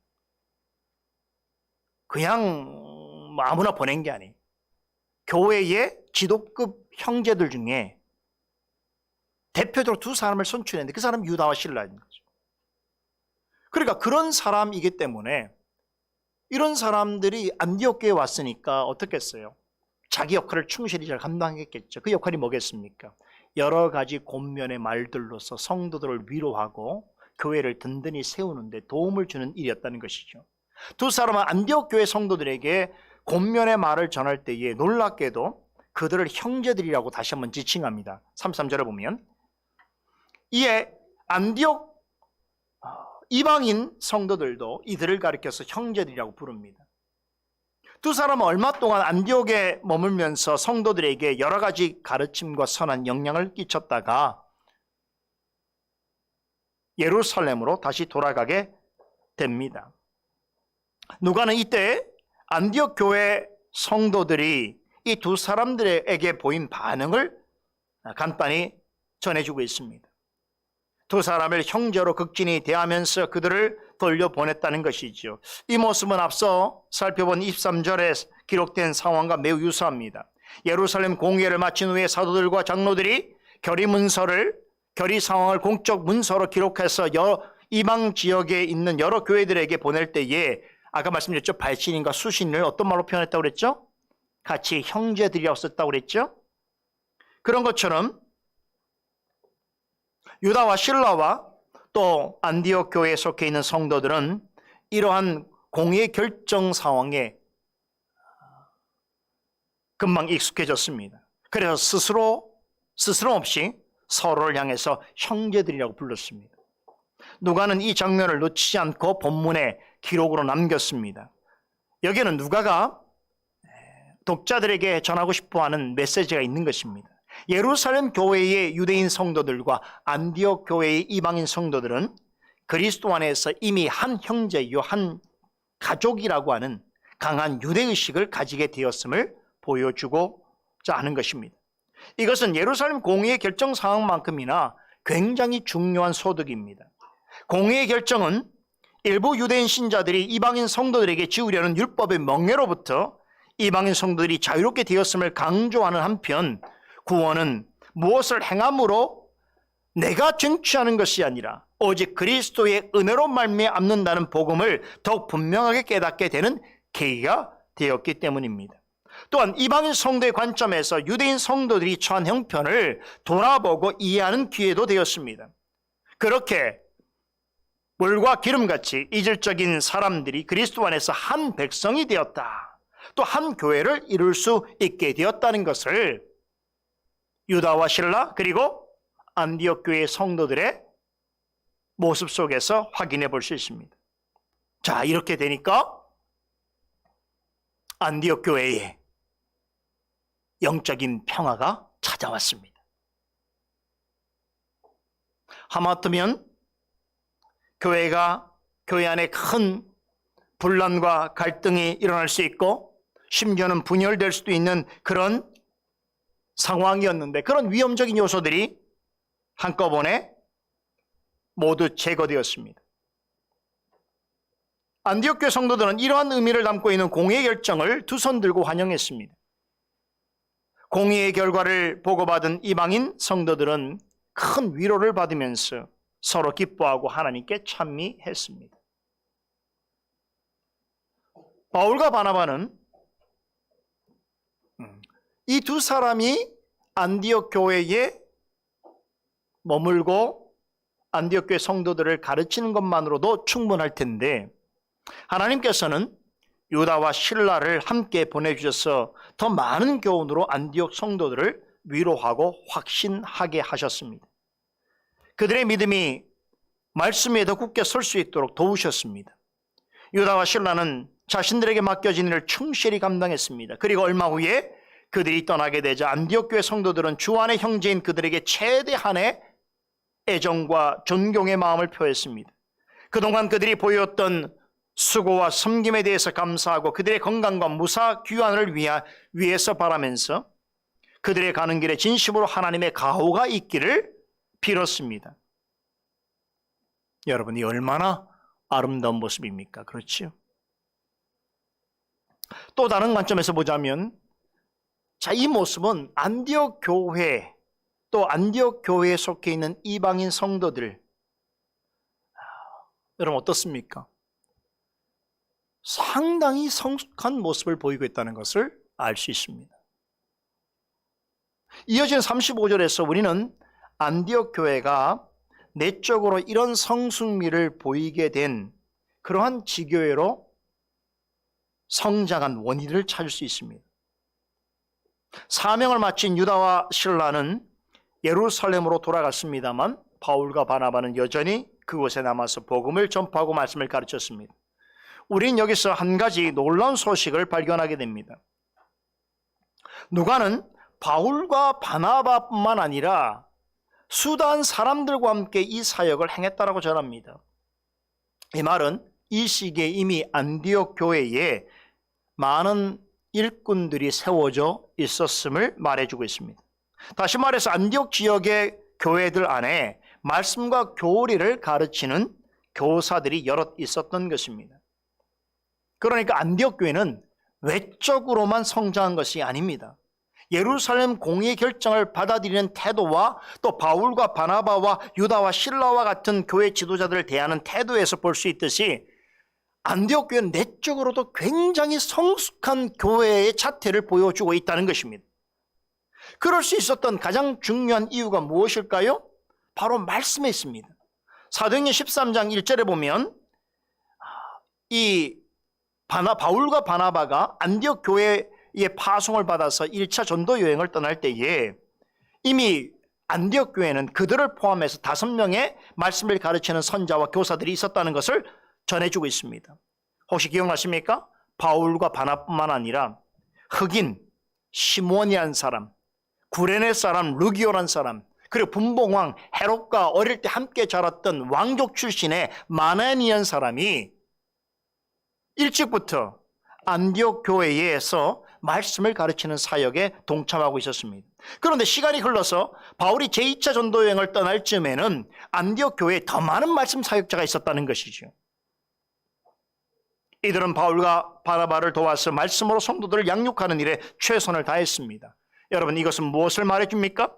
Speaker 1: 그냥 아무나 보낸 게 아니에요. 교회의 지도급 형제들 중에 대표적으로 두 사람을 선출했는데 그 사람은 유다와 실라인 거죠. 그러니까 그런 사람이기 때문에 이런 사람들이 안디옥 교회에 왔으니까 어떻겠어요? 자기 역할을 충실히 잘 감당했겠죠. 그 역할이 뭐겠습니까? 여러 가지 권면의 말들로서 성도들을 위로하고 교회를 든든히 세우는데 도움을 주는 일이었다는 것이죠. 두 사람은 안디옥 교회 성도들에게 권면의 말을 전할 때에 놀랍게도 그들을 형제들이라고 다시 한번 지칭합니다. 33절에 보면 이에 안디옥 이방인 성도들도 이들을 가리켜서 형제들이라고 부릅니다. 두 사람은 얼마 동안 안디옥에 머물면서 성도들에게 여러 가지 가르침과 선한 영향을 끼쳤다가 예루살렘으로 다시 돌아가게 됩니다. 누가는 이때 안디옥 교회 성도들이 이 두 사람들에게 보인 반응을 간단히 전해주고 있습니다. 두 사람을 형제로 극진히 대하면서 그들을 돌려보냈다는 것이죠. 이 모습은 앞서 살펴본 23절에 기록된 상황과 매우 유사합니다. 예루살렘 공회를 마친 후에 사도들과 장로들이 결의 상황을 공적 문서로 기록해서 이방 지역에 있는 여러 교회들에게 보낼 때에 아까 말씀드렸죠. 발신인과 수신을 어떤 말로 표현했다고 그랬죠? 같이 형제들이라고 썼다고 그랬죠? 그런 것처럼 유다와 실라와 또 안디옥 교회에 속해 있는 성도들은 이러한 공의 결정 상황에 금방 익숙해졌습니다. 그래서 스스럼 없이 서로를 향해서 형제들이라고 불렀습니다. 누가는 이 장면을 놓치지 않고 본문에 기록으로 남겼습니다. 여기에는 누가가 독자들에게 전하고 싶어하는 메시지가 있는 것입니다. 예루살렘 교회의 유대인 성도들과 안디옥 교회의 이방인 성도들은 그리스도 안에서 이미 한 형제요 한 가족이라고 하는 강한 유대의식을 가지게 되었음을 보여주고자 하는 것입니다. 이것은 예루살렘 공의의 결정 상황만큼이나 굉장히 중요한 소득입니다. 공의의 결정은 일부 유대인 신자들이 이방인 성도들에게 지우려는 율법의 멍에로부터 이방인 성도들이 자유롭게 되었음을 강조하는 한편 구원은 무엇을 행함으로 내가 쟁취하는 것이 아니라 오직 그리스도의 은혜로 말미암는다는 복음을 더욱 분명하게 깨닫게 되는 계기가 되었기 때문입니다. 또한 이방인 성도의 관점에서 유대인 성도들이 처한 형편을 돌아보고 이해하는 기회도 되었습니다. 그렇게 물과 기름같이 이질적인 사람들이 그리스도 안에서 한 백성이 되었다. 또 한 교회를 이룰 수 있게 되었다는 것을 유다와 실라 그리고 안디옥 교회 성도들의 모습 속에서 확인해 볼 수 있습니다. 자, 이렇게 되니까 안디옥 교회에 영적인 평화가 찾아왔습니다. 하마터면 교회 안에 큰 분란과 갈등이 일어날 수 있고 심지어는 분열될 수도 있는 그런 상황이었는데 그런 위험적인 요소들이 한꺼번에 모두 제거되었습니다. 안디옥 교회 성도들은 이러한 의미를 담고 있는 공의의 결정을 두 손 들고 환영했습니다. 공의의 결과를 보고받은 이방인 성도들은 큰 위로를 받으면서 서로 기뻐하고 하나님께 찬미했습니다. 바울과 바나바는 이 두 사람이 안디옥 교회에 머물고 안디옥 교회 성도들을 가르치는 것만으로도 충분할 텐데 하나님께서는 유다와 실라를 함께 보내주셔서 더 많은 교훈으로 안디옥 성도들을 위로하고 확신하게 하셨습니다. 그들의 믿음이 말씀 위에 더 굳게 설 수 있도록 도우셨습니다. 유다와 실라는 자신들에게 맡겨진 일을 충실히 감당했습니다. 그리고 얼마 후에 그들이 떠나게 되자 안디옥 교회 성도들은 주 안의 형제인 그들에게 최대한의 애정과 존경의 마음을 표했습니다. 그동안 그들이 보였던 수고와 섬김에 대해서 감사하고 그들의 건강과 무사 귀환을 위해서 바라면서 그들의 가는 길에 진심으로 하나님의 가호가 있기를 빌었습니다. 여러분이 얼마나 아름다운 모습입니까? 그렇죠? 또 다른 관점에서 보자면 이 모습은 안디옥 교회 또 안디옥 교회에 속해 있는 이방인 성도들 여러분 어떻습니까? 상당히 성숙한 모습을 보이고 있다는 것을 알 수 있습니다. 이어지는 35절에서 우리는 안디옥 교회가 내적으로 이런 성숙미를 보이게 된 그러한 지교회로 성장한 원인을 찾을 수 있습니다. 사명을 마친 유다와 실라는 예루살렘으로 돌아갔습니다만 바울과 바나바는 여전히 그곳에 남아서 복음을 전파하고 말씀을 가르쳤습니다. 우리는 여기서 한 가지 놀라운 소식을 발견하게 됩니다. 누가는 바울과 바나바뿐만 아니라 수단 사람들과 함께 이 사역을 행했다라고 전합니다. 이 말은 이 시기에 이미 안디옥 교회에 많은 일꾼들이 세워져 있었음을 말해주고 있습니다. 다시 말해서 안디옥 지역의 교회들 안에 말씀과 교리를 가르치는 교사들이 여럿 있었던 것입니다. 그러니까 안디옥 교회는 외적으로만 성장한 것이 아닙니다. 예루살렘 공의의 결정을 받아들이는 태도와 또 바울과 바나바와 유다와 실라와 같은 교회 지도자들을 대하는 태도에서 볼 수 있듯이 안디옥 교회는 내적으로도 굉장히 성숙한 교회의 자태를 보여주고 있다는 것입니다. 그럴 수 있었던 가장 중요한 이유가 무엇일까요? 바로 말씀에 있습니다. 사도행전 13장 1절에 보면 이 바울과 바나바가 안디옥 교회의 파송을 받아서 1차 전도 여행을 떠날 때에 이미 안디옥 교회는 그들을 포함해서 5명의 말씀을 가르치는 선자와 교사들이 있었다는 것을 전해주고 있습니다. 혹시 기억나십니까? 바울과 바나바뿐만 아니라 흑인 시몬이라는 사람, 구레네 사람 루기오라는 사람, 그리고 분봉왕 헤롯과 어릴 때 함께 자랐던 왕족 출신의 마나니안 사람이 일찍부터 안디옥 교회에서 말씀을 가르치는 사역에 동참하고 있었습니다. 그런데 시간이 흘러서 바울이 제2차 전도 여행을 떠날 즈음에는 안디옥 교회에 더 많은 말씀 사역자가 있었다는 것이죠. 이들은 바울과 바나바를 도와서 말씀으로 성도들을 양육하는 일에 최선을 다했습니다. 여러분 이것은 무엇을 말해줍니까?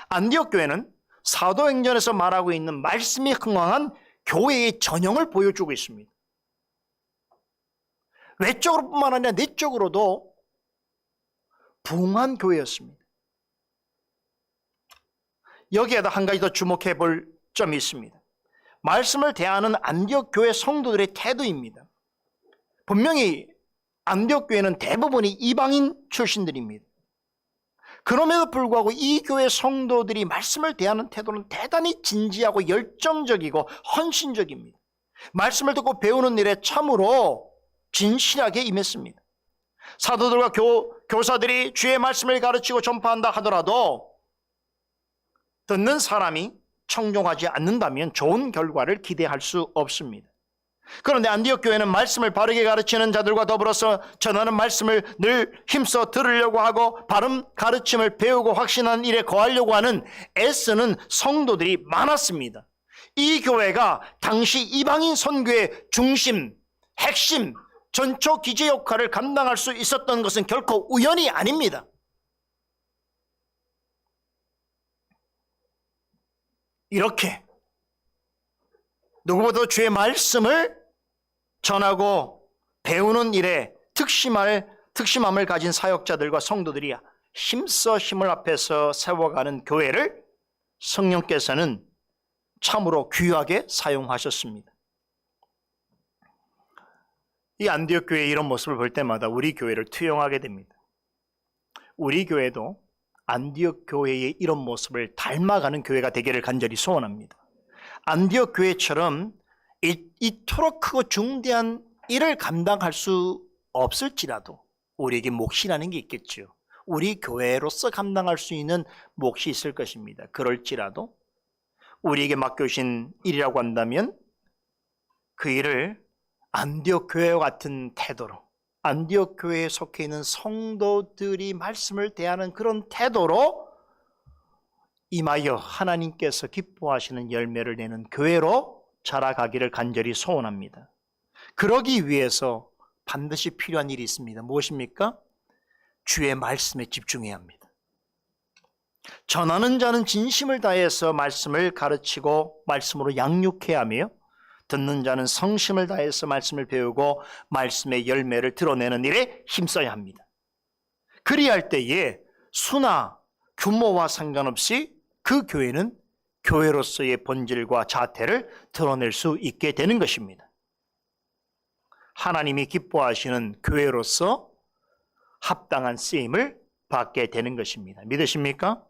Speaker 1: 안디옥 교회는 사도행전에서 말하고 있는 말씀이 흥왕한 교회의 전형을 보여주고 있습니다. 외적으로뿐만 아니라 내적으로도 부흥한 교회였습니다. 여기에다 한 가지 더 주목해 볼 점이 있습니다. 말씀을 대하는 안디옥 교회 성도들의 태도입니다. 분명히 안디옥 교회는 대부분이 이방인 출신들입니다. 그럼에도 불구하고 이 교회 성도들이 말씀을 대하는 태도는 대단히 진지하고 열정적이고 헌신적입니다. 말씀을 듣고 배우는 일에 참으로 진실하게 임했습니다. 사도들과 교사들이 주의 말씀을 가르치고 전파한다 하더라도 듣는 사람이 청종하지 않는다면 좋은 결과를 기대할 수 없습니다. 그런데 안디옥 교회는 말씀을 바르게 가르치는 자들과 더불어서 전하는 말씀을 늘 힘써 들으려고 하고 바른 가르침을 배우고 확신하는 일에 거하려고 하는 애쓰는 성도들이 많았습니다. 이 교회가 당시 이방인 선교의 중심, 핵심, 전초 기재 역할을 감당할 수 있었던 것은 결코 우연이 아닙니다. 이렇게 누구보다 주의 말씀을 전하고 배우는 일에 특심함을 가진 사역자들과 성도들이 힘써 힘을 합해서 세워가는 교회를 성령께서는 참으로 귀하게 사용하셨습니다. 이 안디옥 교회의 이런 모습을 볼 때마다 우리 교회를 투영하게 됩니다. 우리 교회도 안디옥 교회의 이런 모습을 닮아가는 교회가 되기를 간절히 소원합니다. 안디옥 교회처럼 이토록 크고 중대한 일을 감당할 수 없을지라도 우리에게 몫이라는 게 있겠죠. 우리 교회로서 감당할 수 있는 몫이 있을 것입니다. 그럴지라도 우리에게 맡겨주신 일이라고 한다면 그 일을 안디옥 교회와 같은 태도로, 안디옥 교회에 속해 있는 성도들이 말씀을 대하는 그런 태도로 임하여 하나님께서 기뻐하시는 열매를 내는 교회로 자라가기를 간절히 소원합니다. 그러기 위해서 반드시 필요한 일이 있습니다. 무엇입니까? 주의 말씀에 집중해야 합니다. 전하는 자는 진심을 다해서 말씀을 가르치고 말씀으로 양육해야 하며 듣는 자는 성심을 다해서 말씀을 배우고 말씀의 열매를 드러내는 일에 힘써야 합니다. 그리할 때에 수나 규모와 상관없이 그 교회는 교회로서의 본질과 자태를 드러낼 수 있게 되는 것입니다. 하나님이 기뻐하시는 교회로서 합당한 쓰임을 받게 되는 것입니다. 믿으십니까?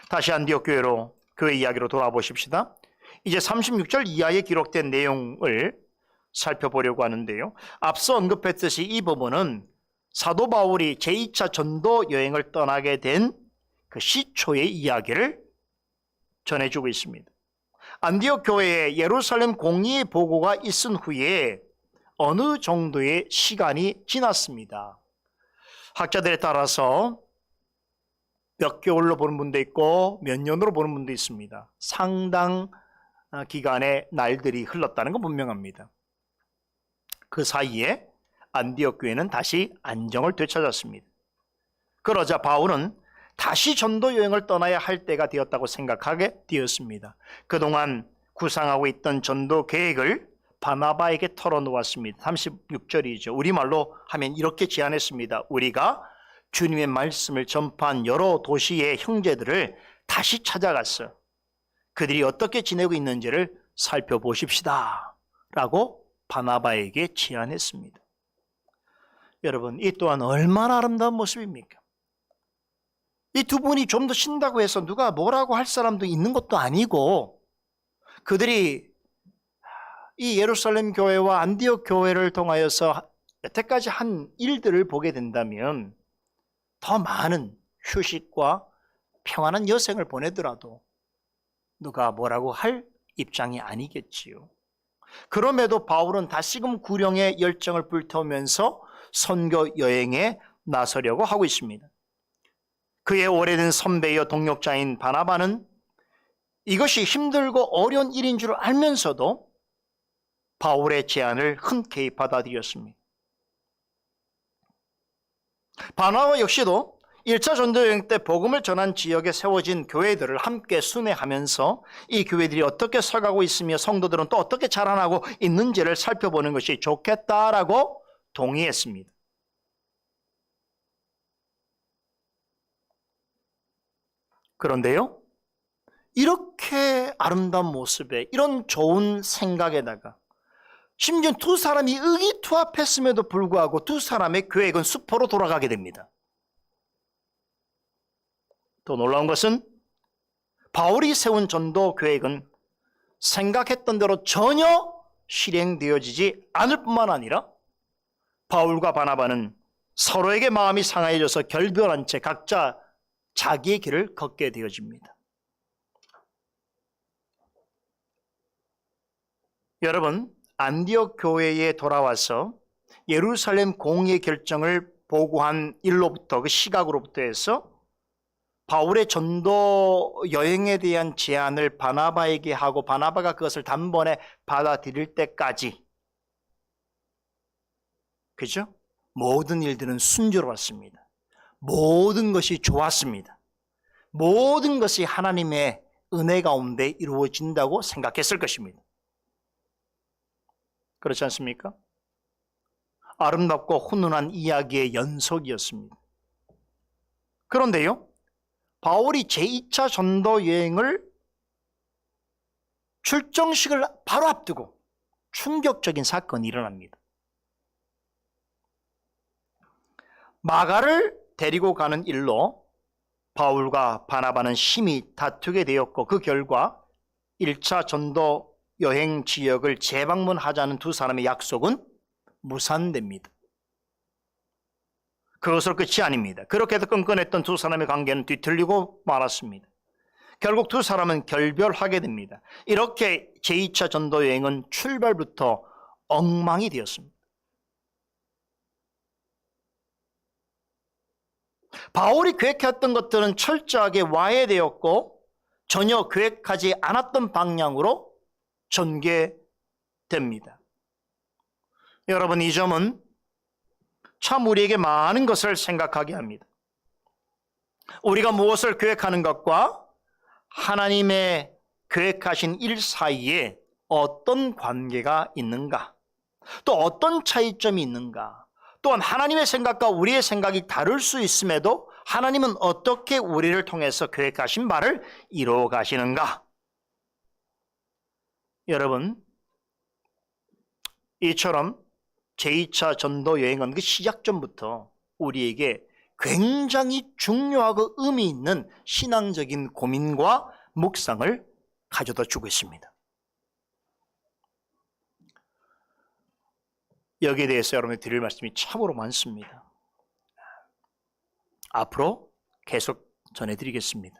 Speaker 1: 다시 안디옥 교회로 교회 이야기로 돌아보십시다. 이제 36절 이하에 기록된 내용을 살펴보려고 하는데요. 앞서 언급했듯이 이 부분은 사도 바울이 제2차 전도 여행을 떠나게 된 그 시초의 이야기를 전해주고 있습니다. 안디옥 교회에 예루살렘 공의의 보고가 있은 후에 어느 정도의 시간이 지났습니다. 학자들에 따라서 몇 개월로 보는 분도 있고 몇 년으로 보는 분도 있습니다. 상당 기간의 날들이 흘렀다는 건 분명합니다. 그 사이에 안디옥 교회는 다시 안정을 되찾았습니다. 그러자 바울은 다시 전도 여행을 떠나야 할 때가 되었다고 생각하게 되었습니다. 그동안 구상하고 있던 전도 계획을 바나바에게 털어놓았습니다. 36절이죠. 우리말로 하면 이렇게 제안했습니다. 우리가 주님의 말씀을 전파한 여러 도시의 형제들을 다시 찾아갔어. 그들이 어떻게 지내고 있는지를 살펴보십시다 라고 바나바에게 제안했습니다. 여러분, 이 또한 얼마나 아름다운 모습입니까? 이 두 분이 좀 더 신다고 해서 누가 뭐라고 할 사람도 있는 것도 아니고 그들이 이 예루살렘 교회와 안디옥 교회를 통하여서 여태까지 한 일들을 보게 된다면 더 많은 휴식과 평안한 여생을 보내더라도 누가 뭐라고 할 입장이 아니겠지요. 그럼에도 바울은 다시금 구령의 열정을 불태우면서 선교 여행에 나서려고 하고 있습니다. 그의 오래된 선배여 동역자인 바나바는 이것이 힘들고 어려운 일인 줄 알면서도 바울의 제안을 흔쾌히 받아들였습니다. 바나바 역시도 1차 전도여행 때 복음을 전한 지역에 세워진 교회들을 함께 순회하면서 이 교회들이 어떻게 서가고 있으며 성도들은 또 어떻게 자라나고 있는지를 살펴보는 것이 좋겠다라고 동의했습니다. 그런데요, 이렇게 아름다운 모습에 이런 좋은 생각에다가 심지어 두 사람이 의기투합했음에도 불구하고 두 사람의 계획은 수포로 돌아가게 됩니다. 또 놀라운 것은 바울이 세운 전도 계획은 생각했던 대로 전혀 실행되어지지 않을 뿐만 아니라 바울과 바나바는 서로에게 마음이 상해져서 결별한 채 각자 자기의 길을 걷게 되어집니다. 여러분, 안디옥 교회에 돌아와서 예루살렘 공의 결정을 보고한 일로부터, 그 시각으로부터 해서 바울의 전도 여행에 대한 제안을 바나바에게 하고 바나바가 그것을 단번에 받아들일 때까지, 그죠? 모든 일들은 순조로웠습니다. 모든 것이 좋았습니다. 모든 것이 하나님의 은혜 가운데 이루어진다고 생각했을 것입니다. 그렇지 않습니까? 아름답고 훈훈한 이야기의 연속이었습니다. 그런데요, 바울이 제2차 전도 여행을 출정식을 바로 앞두고 충격적인 사건이 일어납니다. 마가를 데리고 가는 일로 바울과 바나바는 심히 다투게 되었고, 그 결과 1차 전도 여행 지역을 재방문하자는 두 사람의 약속은 무산됩니다. 그것으로 끝이 아닙니다. 그렇게 해서 끈끈했던 두 사람의 관계는 뒤틀리고 말았습니다. 결국 두 사람은 결별하게 됩니다. 이렇게 제2차 전도 여행은 출발부터 엉망이 되었습니다. 바울이 계획했던 것들은 철저하게 와해되었고 전혀 계획하지 않았던 방향으로 전개됩니다. 여러분, 이 점은 참 우리에게 많은 것을 생각하게 합니다. 우리가 무엇을 계획하는 것과 하나님의 계획하신 일 사이에 어떤 관계가 있는가, 또 어떤 차이점이 있는가, 또한 하나님의 생각과 우리의 생각이 다를 수 있음에도 하나님은 어떻게 우리를 통해서 계획하신 바를 이루어 가시는가. 여러분, 이처럼 제2차 전도 여행은 그 시작점부터 우리에게 굉장히 중요하고 의미 있는 신앙적인 고민과 묵상을 가져다 주고 있습니다. 여기에 대해서 여러분이 드릴 말씀이 참으로 많습니다. 앞으로 계속 전해드리겠습니다.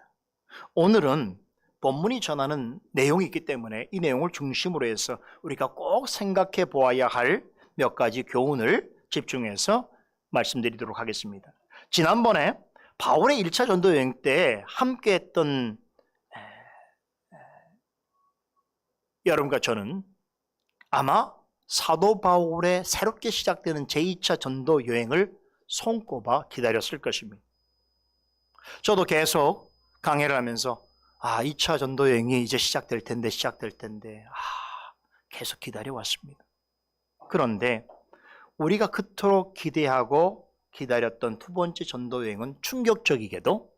Speaker 1: 오늘은 본문이 전하는 내용이 있기 때문에 이 내용을 중심으로 해서 우리가 꼭 생각해 보아야 할 몇 가지 교훈을 집중해서 말씀드리도록 하겠습니다. 지난번에 바울의 1차 전도 여행 때 함께 했던 여러분과 저는 아마 사도 바울의 새롭게 시작되는 제2차 전도 여행을 손꼽아 기다렸을 것입니다. 저도 계속 강해를 하면서 2차 전도 여행이 이제 시작될 텐데 계속 기다려왔습니다. 그런데 우리가 그토록 기대하고 기다렸던 두 번째 전도 여행은 충격적이게도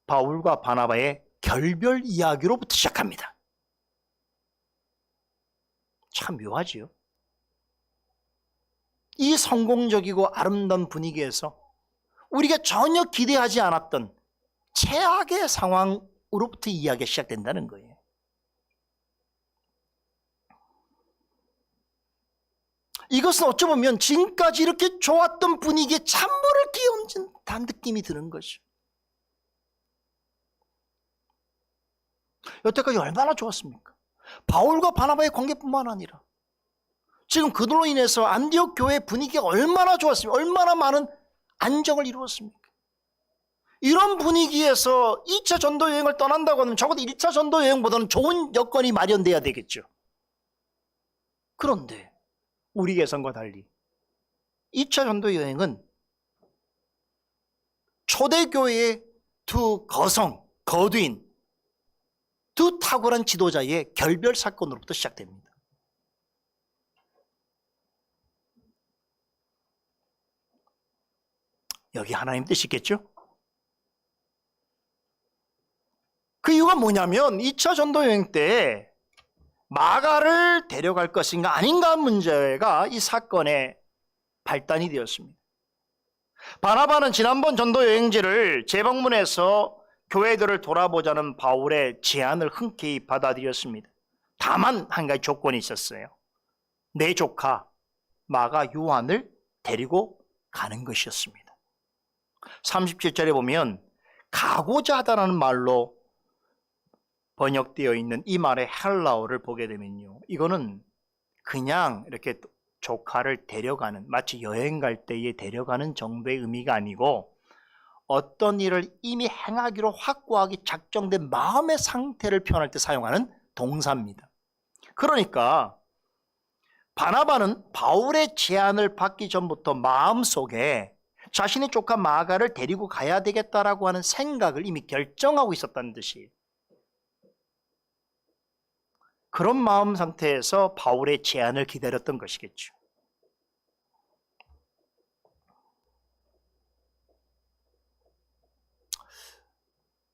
Speaker 1: 바울과 바나바의 결별 이야기로부터 시작합니다. 참 묘하지요? 이 성공적이고 아름다운 분위기에서 우리가 전혀 기대하지 않았던 최악의 상황으로부터 이야기가 시작된다는 거예요. 이것은 어쩌면 지금까지 이렇게 좋았던 분위기에 찬물을 끼얹은 단 느낌이 드는 것이죠. 여태까지 얼마나 좋았습니까? 바울과 바나바의 관계뿐만 아니라 지금 그들로 인해서 안디옥 교회 분위기가 얼마나 좋았습니까? 얼마나 많은 안정을 이루었습니까? 이런 분위기에서 2차 전도 여행을 떠난다고 하면 적어도 1차 전도 여행보다는 좋은 여건이 마련돼야 되겠죠. 그런데 우리 예상과 달리 2차 전도 여행은 초대교회의 두 거두인, 두 탁월한 지도자의 결별 사건으로부터 시작됩니다. 여기 하나님 뜻이겠죠? 그 이유가 뭐냐면 2차 전도 여행 때 마가를 데려갈 것인가 아닌가 문제가 이 사건의 발단이 되었습니다. 바나바는 지난번 전도 여행지를 재방문해서 교회들을 돌아보자는 바울의 제안을 흔쾌히 받아들였습니다. 다만 한 가지 조건이 있었어요. 내 조카 마가 요한을 데리고 가는 것이었습니다. 37절에 보면 가고자 하다라는 말로 번역되어 있는 이 말의 헬라어를 보게 되면요, 이거는 그냥 이렇게 조카를 데려가는, 마치 여행 갈 때에 데려가는 정도의 의미가 아니고 어떤 일을 이미 행하기로 확고하게 작정된 마음의 상태를 표현할 때 사용하는 동사입니다. 그러니까 바나바는 바울의 제안을 받기 전부터 마음속에 자신의 조카 마가를 데리고 가야 되겠다라고 하는 생각을 이미 결정하고 있었다는 뜻이에요. 그런 마음 상태에서 바울의 제안을 기다렸던 것이겠죠.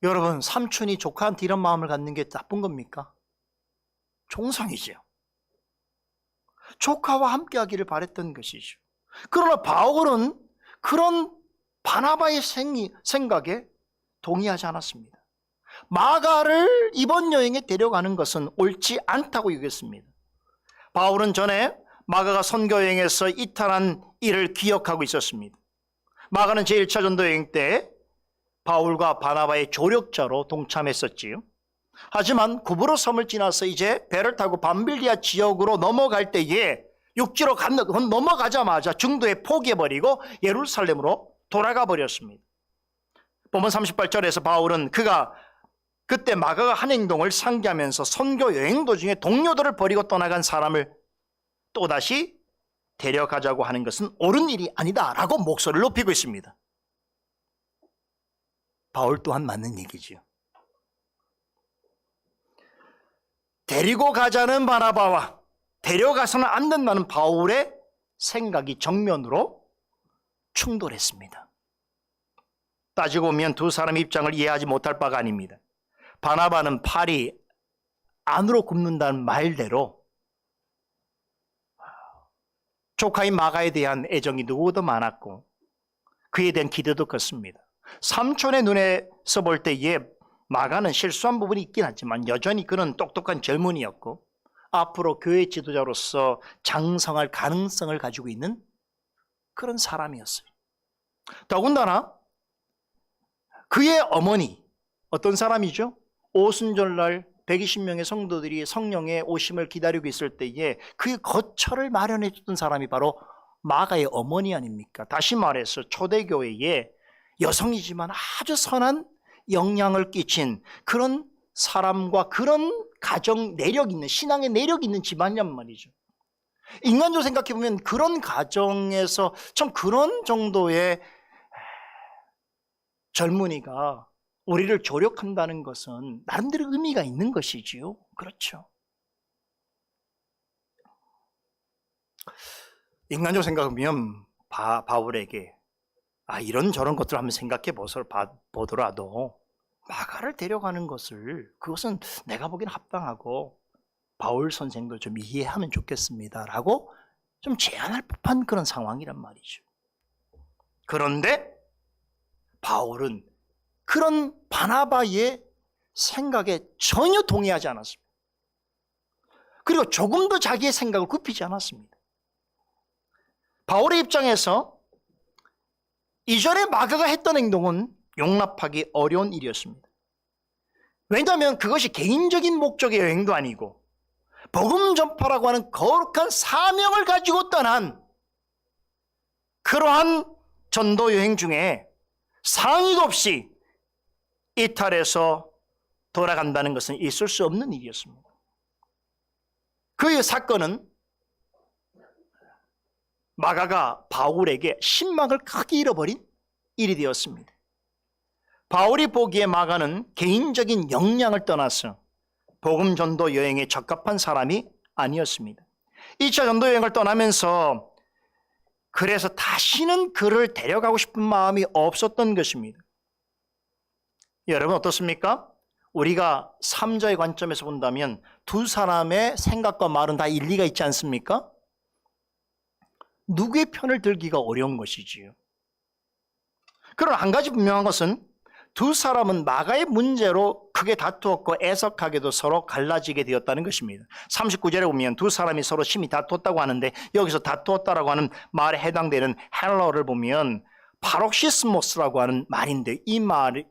Speaker 1: 여러분, 삼촌이 조카한테 이런 마음을 갖는 게 나쁜 겁니까? 종성이죠. 조카와 함께하기를 바랬던 것이죠. 그러나 바울은 그런 바나바의 생각에 동의하지 않았습니다. 마가를 이번 여행에 데려가는 것은 옳지 않다고 여겼습니다. 바울은 전에 마가가 선교 여행에서 이탈한 일을 기억하고 있었습니다. 마가는 제1차 전도 여행 때 바울과 바나바의 조력자로 동참했었지요. 하지만 구브로 섬을 지나서 이제 배를 타고 밤빌리아 지역으로 넘어갈 때에 육지로 넘어가자마자 중도에 포기해버리고 예루살렘으로 돌아가 버렸습니다. 본문 38절에서 바울은 그가 그때 마가가 한 행동을 상기하면서 선교 여행 도중에 동료들을 버리고 떠나간 사람을 또다시 데려가자고 하는 것은 옳은 일이 아니다라고 목소리를 높이고 있습니다. 바울 또한 맞는 얘기죠. 데리고 가자는 바나바와 데려가서는 안 된다는 바울의 생각이 정면으로 충돌했습니다. 따지고 보면 두 사람의 입장을 이해하지 못할 바가 아닙니다. 바나바는 팔이 안으로 굽는다는 말대로 조카인 마가에 대한 애정이 누구보다 많았고 그에 대한 기대도 컸습니다. 삼촌의 눈에서 볼 때에 마가는 실수한 부분이 있긴 하지만 여전히 그는 똑똑한 젊은이였고 앞으로 교회 지도자로서 장성할 가능성을 가지고 있는 그런 사람이었어요. 더군다나 그의 어머니, 어떤 사람이죠? 오순절날 120명의 성도들이 성령의 오심을 기다리고 있을 때에 그 거처를 마련해 줬던 사람이 바로 마가의 어머니 아닙니까? 다시 말해서 초대교회에 여성이지만 아주 선한 영향을 끼친 그런 사람과 그런 가정 내력 있는, 신앙의 내력 있는 집안이란 말이죠. 인간적으로 생각해 보면 그런 가정에서 참 그런 정도의 젊은이가 우리를 조력한다는 것은 나름대로 의미가 있는 것이지요. 그렇죠. 인간적으로 생각하면 바울에게 이런저런 것들을 한번 생각해 보더라도 마가를 데려가는 그것은 내가 보기엔 합당하고 바울 선생도 좀 이해하면 좋겠습니다 라고 좀 제안할 법한 그런 상황이란 말이죠. 그런데 바울은 그런 바나바의 생각에 전혀 동의하지 않았습니다. 그리고 조금도 자기의 생각을 굽히지 않았습니다. 바울의 입장에서 이전에 마가가 했던 행동은 용납하기 어려운 일이었습니다. 왜냐하면 그것이 개인적인 목적의 여행도 아니고 복음 전파라고 하는 거룩한 사명을 가지고 떠난 그러한 전도 여행 중에 상의도 없이 이탈해서 돌아간다는 것은 있을 수 없는 일이었습니다. 그 사건은 마가가 바울에게 신망을 크게 잃어버린 일이 되었습니다. 바울이 보기에 마가는 개인적인 역량을 떠나서 복음 전도 여행에 적합한 사람이 아니었습니다. 2차 전도 여행을 떠나면서 그래서 다시는 그를 데려가고 싶은 마음이 없었던 것입니다. 여러분 어떻습니까? 우리가 3자의 관점에서 본다면 두 사람의 생각과 말은 다 일리가 있지 않습니까? 누구의 편을 들기가 어려운 것이지요. 그러나 한 가지 분명한 것은 두 사람은 마가의 문제로 크게 다투었고 애석하게도 서로 갈라지게 되었다는 것입니다. 39절에 보면 두 사람이 서로 심히 다투었다고 하는데 여기서 다투었다라고 하는 말에 해당되는 헬러를 보면 파록시스모스라고 하는 말인데 이 말이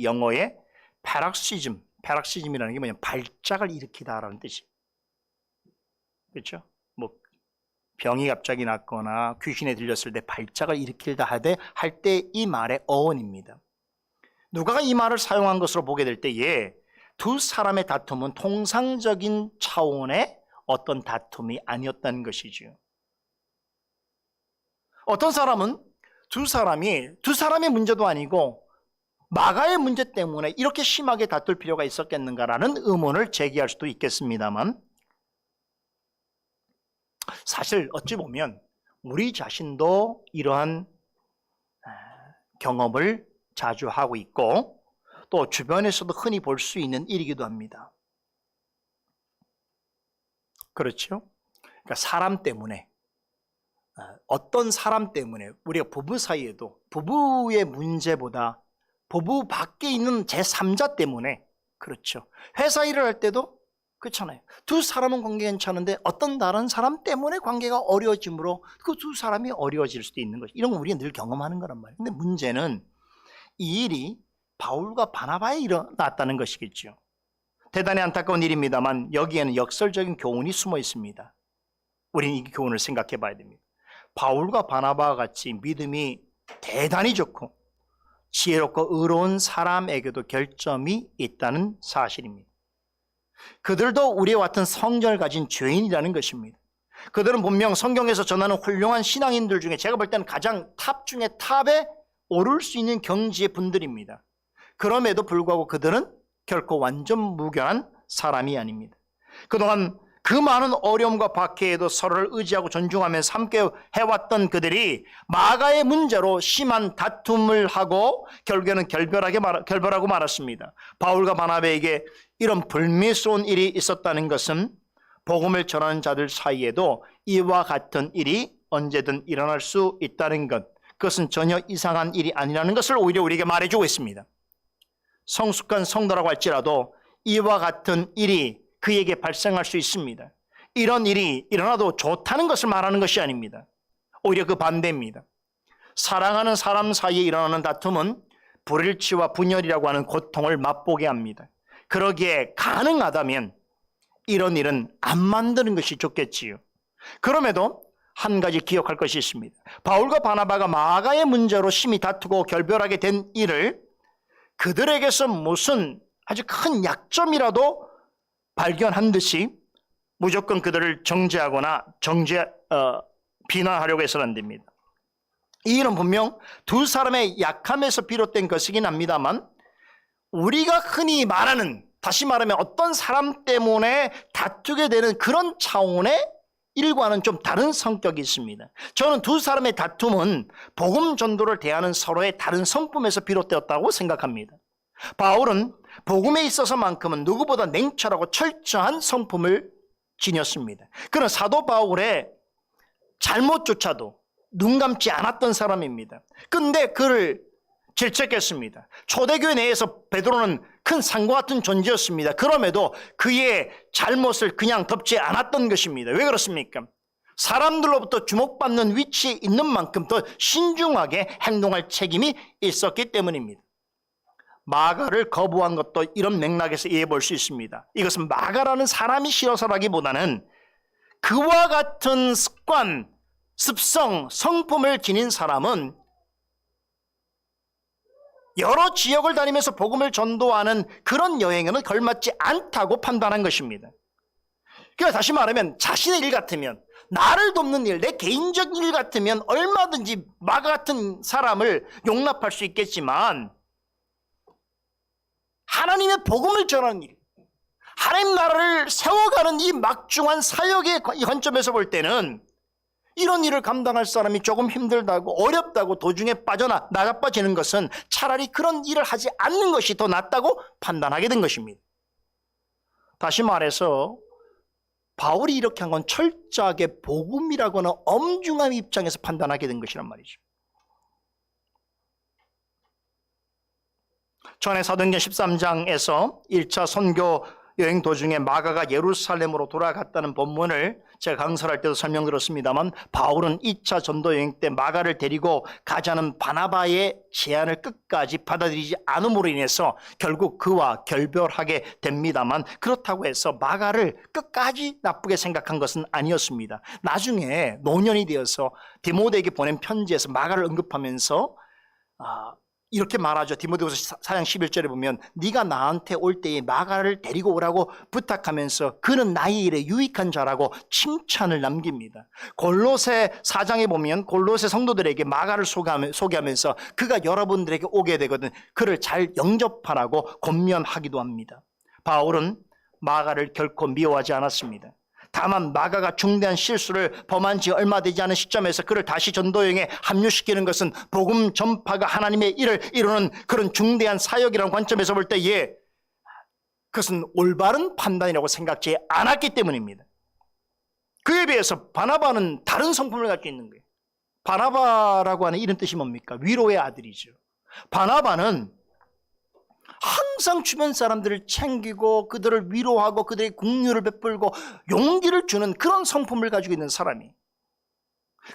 Speaker 1: 영어의 패락시즘이라는 게 뭐냐면 발작을 일으키다라는 뜻이에요. 그렇죠? 뭐 병이 갑자기 났거나 귀신에 들렸을 때 발작을 일으키다 하되 할 때 이 말의 어원입니다. 누가가 이 말을 사용한 것으로 보게 될 때에 두 사람의 다툼은 통상적인 차원의 어떤 다툼이 아니었다는 것이죠. 어떤 사람은 두 사람의 문제도 아니고 마가의 문제 때문에 이렇게 심하게 다툴 필요가 있었겠는가라는 의문을 제기할 수도 있겠습니다만, 사실 어찌 보면 우리 자신도 이러한 경험을 자주 하고 있고 또 주변에서도 흔히 볼 수 있는 일이기도 합니다. 그렇죠? 그러니까 사람 때문에, 어떤 사람 때문에 우리가 부부 사이에도 부부의 문제보다 부부 밖에 있는 제3자 때문에, 그렇죠, 회사 일을 할 때도 그렇잖아요. 두 사람은 관계 괜찮은데 어떤 다른 사람 때문에 관계가 어려워지므로 그 두 사람이 어려워질 수도 있는 거죠. 이런 거 우리가 늘 경험하는 거란 말이에요. 근데 문제는 이 일이 바울과 바나바에 일어났다는 것이겠죠. 대단히 안타까운 일입니다만 여기에는 역설적인 교훈이 숨어 있습니다. 우리는 이 교훈을 생각해 봐야 됩니다. 바울과 바나바와 같이 믿음이 대단히 좋고 지혜롭고 의로운 사람에게도 결점이 있다는 사실입니다. 그들도 우리와 같은 성전을 가진 죄인이라는 것입니다. 그들은 분명 성경에서 전하는 훌륭한 신앙인들 중에 제가 볼 때는 가장 탑 중에 탑에 오를 수 있는 경지의 분들입니다. 그럼에도 불구하고 그들은 결코 완전 무결한 사람이 아닙니다. 그동안 그 많은 어려움과 박해에도 서로를 의지하고 존중하면서 함께 해왔던 그들이 마가의 문제로 심한 다툼을 하고 결국에는 결별하고 말았습니다. 바울과 바나바에게 이런 불미스러운 일이 있었다는 것은 복음을 전하는 자들 사이에도 이와 같은 일이 언제든 일어날 수 있다는 것, 그것은 전혀 이상한 일이 아니라는 것을 오히려 우리에게 말해주고 있습니다. 성숙한 성도라고 할지라도 이와 같은 일이 그에게 발생할 수 있습니다. 이런 일이 일어나도 좋다는 것을 말하는 것이 아닙니다. 오히려 그 반대입니다. 사랑하는 사람 사이에 일어나는 다툼은 불일치와 분열이라고 하는 고통을 맛보게 합니다. 그러기에 가능하다면 이런 일은 안 만드는 것이 좋겠지요. 그럼에도 한 가지 기억할 것이 있습니다. 바울과 바나바가 마가의 문제로 심히 다투고 결별하게 된 일을 그들에게서 무슨 아주 큰 약점이라도 발견한 듯이 무조건 그들을 정죄하거나 비난하려고 해서는 안 됩니다. 이 일은 분명 두 사람의 약함에서 비롯된 것이긴 합니다만 우리가 흔히 말하는, 다시 말하면 어떤 사람 때문에 다투게 되는 그런 차원의 일과는 좀 다른 성격이 있습니다. 저는 두 사람의 다툼은 복음 전도를 대하는 서로의 다른 성품에서 비롯되었다고 생각합니다. 바울은 복음에 있어서만큼은 누구보다 냉철하고 철저한 성품을 지녔습니다. 그는 사도 바울의 잘못조차도 눈 감지 않았던 사람입니다. 근데 그를 질책했습니다. 초대교회 내에서 베드로는 큰 산과 같은 존재였습니다. 그럼에도 그의 잘못을 그냥 덮지 않았던 것입니다. 왜 그렇습니까? 사람들로부터 주목받는 위치에 있는 만큼 더 신중하게 행동할 책임이 있었기 때문입니다. 마가를 거부한 것도 이런 맥락에서 이해해 볼 수 있습니다. 이것은 마가라는 사람이 싫어서라기보다는 그와 같은 습관, 습성, 성품을 지닌 사람은 여러 지역을 다니면서 복음을 전도하는 그런 여행에는 걸맞지 않다고 판단한 것입니다. 그러니까 다시 말하면 자신의 일 같으면, 나를 돕는 일, 내 개인적 일 같으면 얼마든지 마가 같은 사람을 용납할 수 있겠지만 하나님의 복음을 전하는 일, 하나님 나라를 세워가는 이 막중한 사역의 관점에서 볼 때는 이런 일을 감당할 사람이 조금 힘들다고, 어렵다고 도중에 나가빠지는 것은 차라리 그런 일을 하지 않는 것이 더 낫다고 판단하게 된 것입니다. 다시 말해서 바울이 이렇게 한 건 철저하게 복음이라고는 엄중한 입장에서 판단하게 된 것이란 말이죠. 전에 사도행전 13장에서 1차 선교 여행 도중에 마가가 예루살렘으로 돌아갔다는 본문을 제가 강설할 때도 설명드렸습니다만, 바울은 2차 전도 여행 때 마가를 데리고 가자는 바나바의 제안을 끝까지 받아들이지 않음으로 인해서 결국 그와 결별하게 됩니다만, 그렇다고 해서 마가를 끝까지 나쁘게 생각한 것은 아니었습니다. 나중에 노년이 되어서 디모데에게 보낸 편지에서 마가를 언급하면서 이렇게 말하죠. 디모데후서 4장 11절에 보면 네가 나한테 올 때에 마가를 데리고 오라고 부탁하면서 그는 나의 일에 유익한 자라고 칭찬을 남깁니다. 골로새 4장에 보면 골로새 성도들에게 마가를 소개하면서 그가 여러분들에게 오게 되거든 그를 잘 영접하라고 권면하기도 합니다. 바울은 마가를 결코 미워하지 않았습니다. 다만 마가가 중대한 실수를 범한 지 얼마 되지 않은 시점에서 그를 다시 전도여행에 합류시키는 것은 복음 전파가 하나님의 일을 이루는 그런 중대한 사역이라는 관점에서 볼 때에 그것은 올바른 판단이라고 생각지 않았기 때문입니다. 그에 비해서 바나바는 다른 성품을 갖고 있는 거예요. 바나바라고 하는 이런 뜻이 뭡니까? 위로의 아들이죠. 바나바는 항상 주변 사람들을 챙기고 그들을 위로하고 그들의 긍휼을 베풀고 용기를 주는 그런 성품을 가지고 있는 사람이.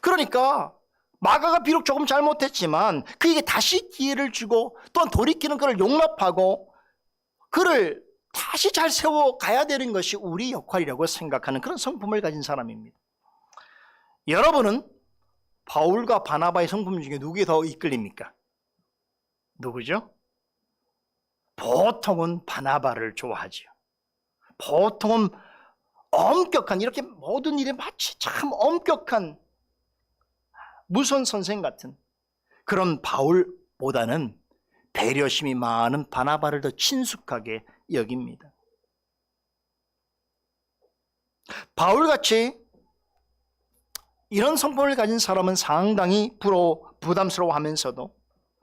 Speaker 1: 그러니까 마가가 비록 조금 잘못했지만 그에게 다시 기회를 주고 또한 돌이키는 그를 용납하고 그를 다시 잘 세워가야 되는 것이 우리 역할이라고 생각하는 그런 성품을 가진 사람입니다. 여러분은 바울과 바나바의 성품 중에 누구에 더 이끌립니까? 누구죠? 보통은 바나바를 좋아하죠. 보통은 엄격한, 이렇게 모든 일에 마치 참 엄격한 무선 선생 같은 그런 바울보다는 배려심이 많은 바나바를 더 친숙하게 여깁니다. 바울같이 이런 성품을 가진 사람은 상당히 부담스러워하면서도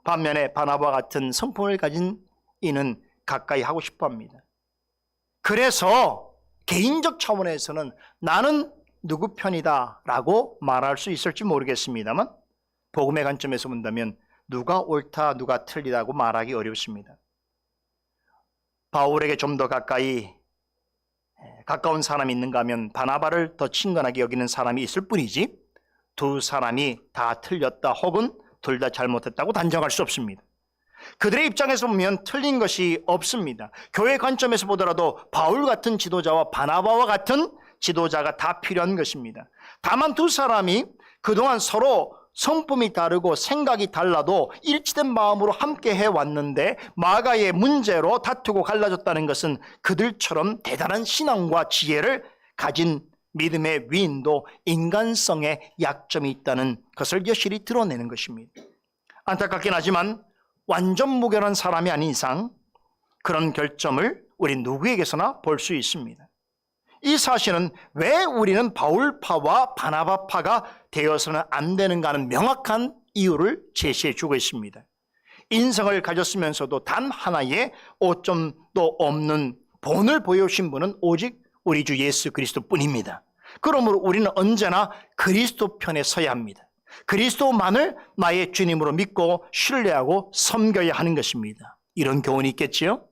Speaker 1: 반면에 바나바 같은 성품을 가진 이는 가까이 하고 싶어 합니다. 그래서 개인적 차원에서는 나는 누구 편이다 라고 말할 수 있을지 모르겠습니다만 복음의 관점에서 본다면 누가 옳다 누가 틀리다고 말하기 어렵습니다. 바울에게 좀 더 가까운 사람이 있는가 하면 바나바를 더 친근하게 여기는 사람이 있을 뿐이지 두 사람이 다 틀렸다 혹은 둘 다 잘못했다고 단정할 수 없습니다. 그들의 입장에서 보면 틀린 것이 없습니다. 교회 관점에서 보더라도 바울 같은 지도자와 바나바와 같은 지도자가 다 필요한 것입니다. 다만 두 사람이 그동안 서로 성품이 다르고 생각이 달라도 일치된 마음으로 함께 해왔는데 마가의 문제로 다투고 갈라졌다는 것은 그들처럼 대단한 신앙과 지혜를 가진 믿음의 위인도 인간성에 약점이 있다는 것을 여실히 드러내는 것입니다. 안타깝긴 하지만 완전 무결한 사람이 아닌 이상 그런 결점을 우리 누구에게서나 볼 수 있습니다. 이 사실은 왜 우리는 바울파와 바나바파가 되어서는 안 되는가 하는 명확한 이유를 제시해 주고 있습니다. 인성을 가졌으면서도 단 하나의 오점도 없는 본을 보여주신 분은 오직 우리 주 예수 그리스도 뿐입니다. 그러므로 우리는 언제나 그리스도 편에 서야 합니다. 그리스도만을 나의 주님으로 믿고 신뢰하고 섬겨야 하는 것입니다. 이런 교훈이 있겠지요?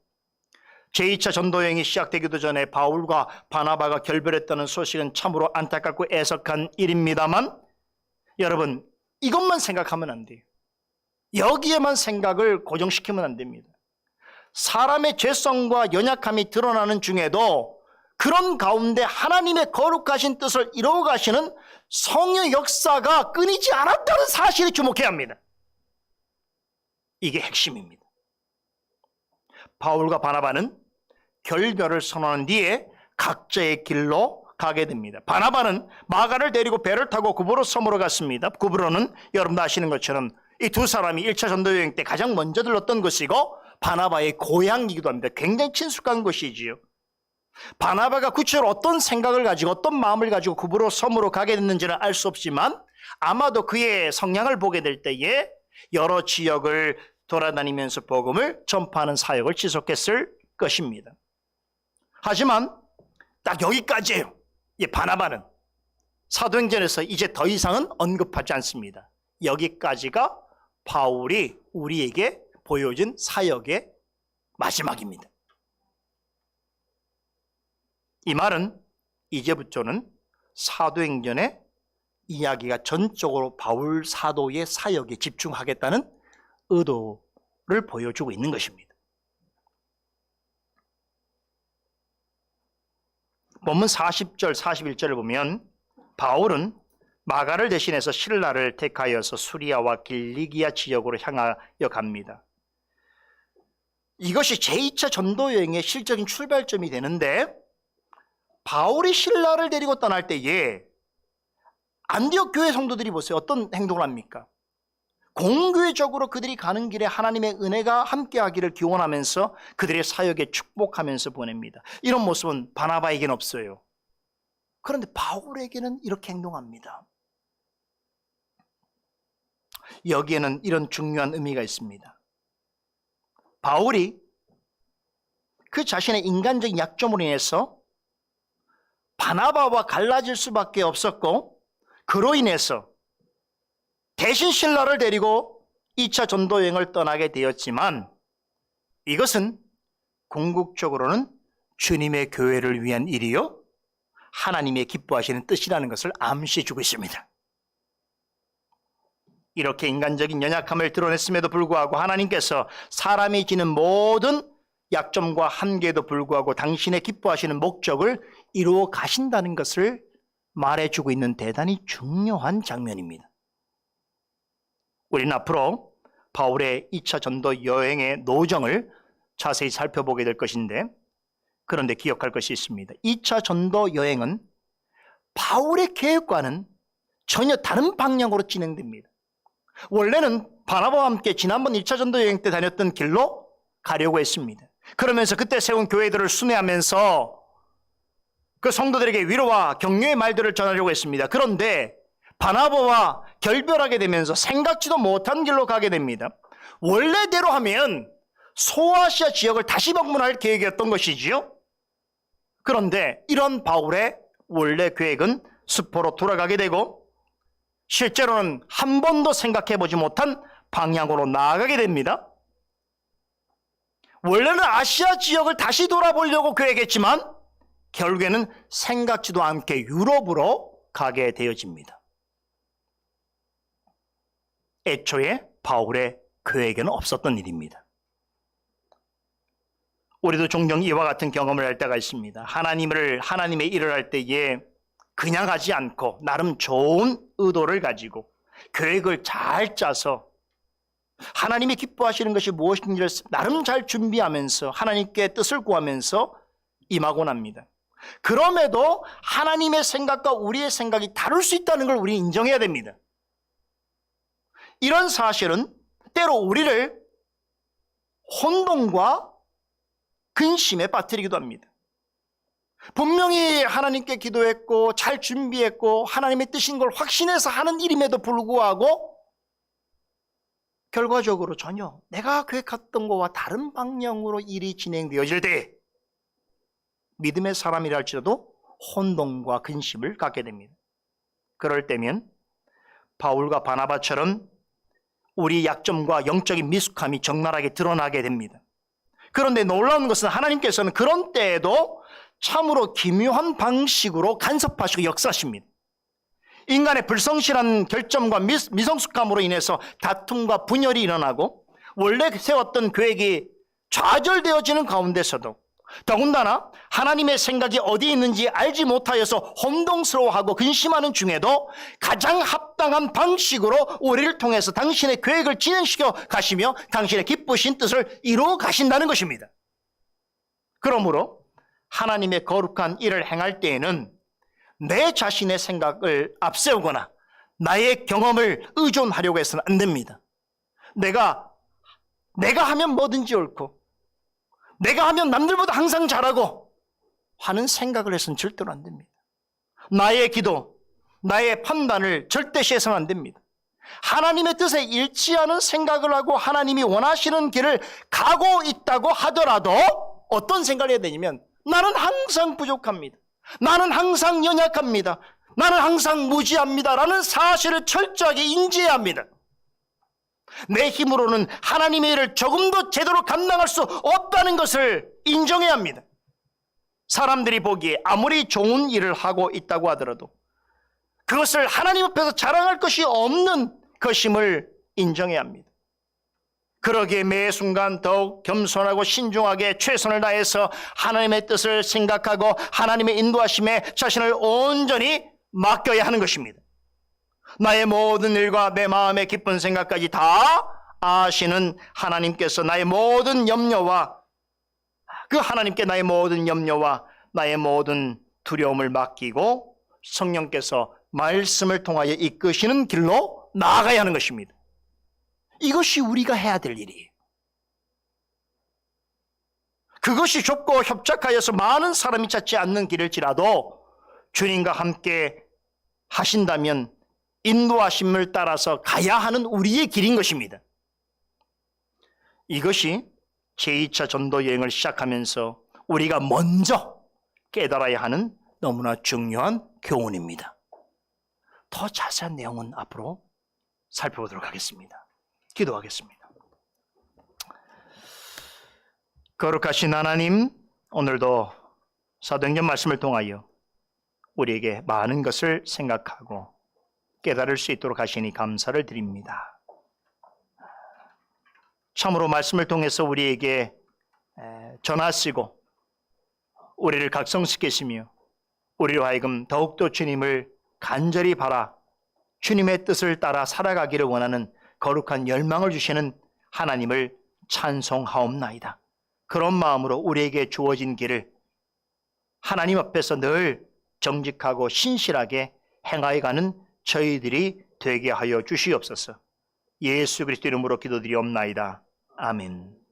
Speaker 1: 제2차 전도여행이 시작되기도 전에 바울과 바나바가 결별했다는 소식은 참으로 안타깝고 애석한 일입니다만 여러분 이것만 생각하면 안 돼요. 여기에만 생각을 고정시키면 안 됩니다. 사람의 죄성과 연약함이 드러나는 중에도 그런 가운데 하나님의 거룩하신 뜻을 이루어 가시는 성령의 역사가 끊이지 않았다는 사실에 주목해야 합니다. 이게 핵심입니다. 바울과 바나바는 결별을 선언한 뒤에 각자의 길로 가게 됩니다. 바나바는 마가를 데리고 배를 타고 구브로 섬으로 갔습니다. 구브로는 여러분 아시는 것처럼 이 두 사람이 1차 전도여행 때 가장 먼저 들렀던 곳이고 바나바의 고향이기도 합니다. 굉장히 친숙한 곳이지요. 바나바가 구체적으로 어떤 생각을 가지고 어떤 마음을 가지고 구브로 섬으로 가게 됐는지는 알 수 없지만 아마도 그의 성향을 보게 될 때에 여러 지역을 돌아다니면서 복음을 전파하는 사역을 지속했을 것입니다. 하지만 딱 여기까지예요. 이 바나바는 사도행전에서 이제 더 이상은 언급하지 않습니다. 여기까지가 바울이 우리에게 보여준 사역의 마지막입니다. 이 말은 이제부터는 사도행전의 이야기가 전적으로 바울 사도의 사역에 집중하겠다는 의도를 보여주고 있는 것입니다. 본문 40절, 41절을 보면 바울은 마가를 대신해서 실라를 택하여서 수리아와 길리기아 지역으로 향하여 갑니다. 이것이 제2차 전도 여행의 실적인 출발점이 되는데, 바울이 실라를 데리고 떠날 때에 안디옥 교회 성도들이 보세요. 어떤 행동을 합니까? 공교회적으로 그들이 가는 길에 하나님의 은혜가 함께하기를 기원하면서 그들의 사역에 축복하면서 보냅니다. 이런 모습은 바나바에게는 없어요. 그런데 바울에게는 이렇게 행동합니다. 여기에는 이런 중요한 의미가 있습니다. 바울이 그 자신의 인간적인 약점으로 인해서 바나바와 갈라질 수밖에 없었고, 그로 인해서 대신 실라를 데리고 2차 전도 여행을 떠나게 되었지만, 이것은 궁극적으로는 주님의 교회를 위한 일이요 하나님의 기뻐하시는 뜻이라는 것을 암시해주고 있습니다. 이렇게 인간적인 연약함을 드러냈음에도 불구하고 하나님께서 사람이 지는 모든 약점과 한계에도 불구하고 당신의 기뻐하시는 목적을 이루어 가신다는 것을 말해주고 있는 대단히 중요한 장면입니다. 우리는 앞으로 바울의 2차 전도 여행의 노정을 자세히 살펴보게 될 것인데, 그런데 기억할 것이 있습니다. 2차 전도 여행은 바울의 계획과는 전혀 다른 방향으로 진행됩니다. 원래는 바나바와 함께 지난번 1차 전도 여행 때 다녔던 길로 가려고 했습니다. 그러면서 그때 세운 교회들을 순회하면서 그 성도들에게 위로와 격려의 말들을 전하려고 했습니다. 그런데 바나바와 결별하게 되면서 생각지도 못한 길로 가게 됩니다. 원래대로 하면 소아시아 지역을 다시 방문할 계획이었던 것이지요. 그런데 이런 바울의 원래 계획은 수포로 돌아가게 되고, 실제로는 한 번도 생각해보지 못한 방향으로 나아가게 됩니다. 원래는 아시아 지역을 다시 돌아보려고 계획했지만 결국에는 생각지도 않게 유럽으로 가게 되어집니다. 애초에 바울의 계획에는 없었던 일입니다. 우리도 종종 이와 같은 경험을 할 때가 있습니다. 하나님의 일을 할 때에 그냥 하지 않고 나름 좋은 의도를 가지고 계획을 잘 짜서 하나님이 기뻐하시는 것이 무엇인지를 나름 잘 준비하면서 하나님께 뜻을 구하면서 임하곤 합니다. 그럼에도 하나님의 생각과 우리의 생각이 다를 수 있다는 걸 우리는 인정해야 됩니다. 이런 사실은 때로 우리를 혼동과 근심에 빠뜨리기도 합니다. 분명히 하나님께 기도했고 잘 준비했고 하나님의 뜻인 걸 확신해서 하는 일임에도 불구하고 결과적으로 전혀 내가 계획했던 것과 다른 방향으로 일이 진행되어질 때 믿음의 사람이라 할지라도 혼동과 근심을 갖게 됩니다. 그럴 때면 바울과 바나바처럼 우리 약점과 영적인 미숙함이 적나라하게 드러나게 됩니다. 그런데 놀라운 것은 하나님께서는 그런 때에도 참으로 기묘한 방식으로 간섭하시고 역사하십니다. 인간의 불성실한 결점과 미성숙함으로 인해서 다툼과 분열이 일어나고 원래 세웠던 계획이 좌절되어지는 가운데서도 더군다나 하나님의 생각이 어디 있는지 알지 못하여서 혼동스러워하고 근심하는 중에도 가장 합당한 방식으로 우리를 통해서 당신의 계획을 진행시켜 가시며 당신의 기쁘신 뜻을 이루어 가신다는 것입니다. 그러므로 하나님의 거룩한 일을 행할 때에는 내 자신의 생각을 앞세우거나 나의 경험을 의존하려고 해서는 안 됩니다. 내가 하면 뭐든지 옳고 내가 하면 남들보다 항상 잘하고 하는 생각을 해서는 절대로 안 됩니다. 나의 기도, 나의 판단을 절대 시해서는 안 됩니다. 하나님의 뜻에 일치하는 생각을 하고 하나님이 원하시는 길을 가고 있다고 하더라도 어떤 생각을 해야 되냐면 나는 항상 부족합니다. 나는 항상 연약합니다. 나는 항상 무지합니다. 라는 사실을 철저하게 인지해야 합니다. 내 힘으로는 하나님의 일을 조금도 제대로 감당할 수 없다는 것을 인정해야 합니다. 사람들이 보기에 아무리 좋은 일을 하고 있다고 하더라도 그것을 하나님 앞에서 자랑할 것이 없는 것임을 인정해야 합니다. 그러기에 매 순간 더욱 겸손하고 신중하게 최선을 다해서 하나님의 뜻을 생각하고 하나님의 인도하심에 자신을 온전히 맡겨야 하는 것입니다. 나의 모든 일과 내 마음의 깊은 생각까지 다 아시는 하나님께서 나의 모든 염려와 그 하나님께 나의 모든 염려와 나의 모든 두려움을 맡기고 성령께서 말씀을 통하여 이끄시는 길로 나아가야 하는 것입니다. 이것이 우리가 해야 될 일이에요. 그것이 좁고 협착하여서 많은 사람이 찾지 않는 길일지라도 주님과 함께 하신다면 인도하심을 따라서 가야 하는 우리의 길인 것입니다. 이것이 제2차 전도 여행을 시작하면서 우리가 먼저 깨달아야 하는 너무나 중요한 교훈입니다. 더 자세한 내용은 앞으로 살펴보도록 하겠습니다. 기도하겠습니다. 거룩하신 하나님, 오늘도 사도행전 말씀을 통하여 우리에게 많은 것을 생각하고 깨달을 수 있도록 하시니 감사를 드립니다. 참으로 말씀을 통해서 우리에게 전하시고 우리를 각성시키시며 우리로 하여금 더욱더 주님을 간절히 바라 주님의 뜻을 따라 살아가기를 원하는 거룩한 열망을 주시는 하나님을 찬송하옵나이다. 그런 마음으로 우리에게 주어진 길을 하나님 앞에서 늘 정직하고 신실하게 행하여 가는 저희들이 되게 하여 주시옵소서. 예수 그리스도 이름으로 기도드리옵나이다. 아멘.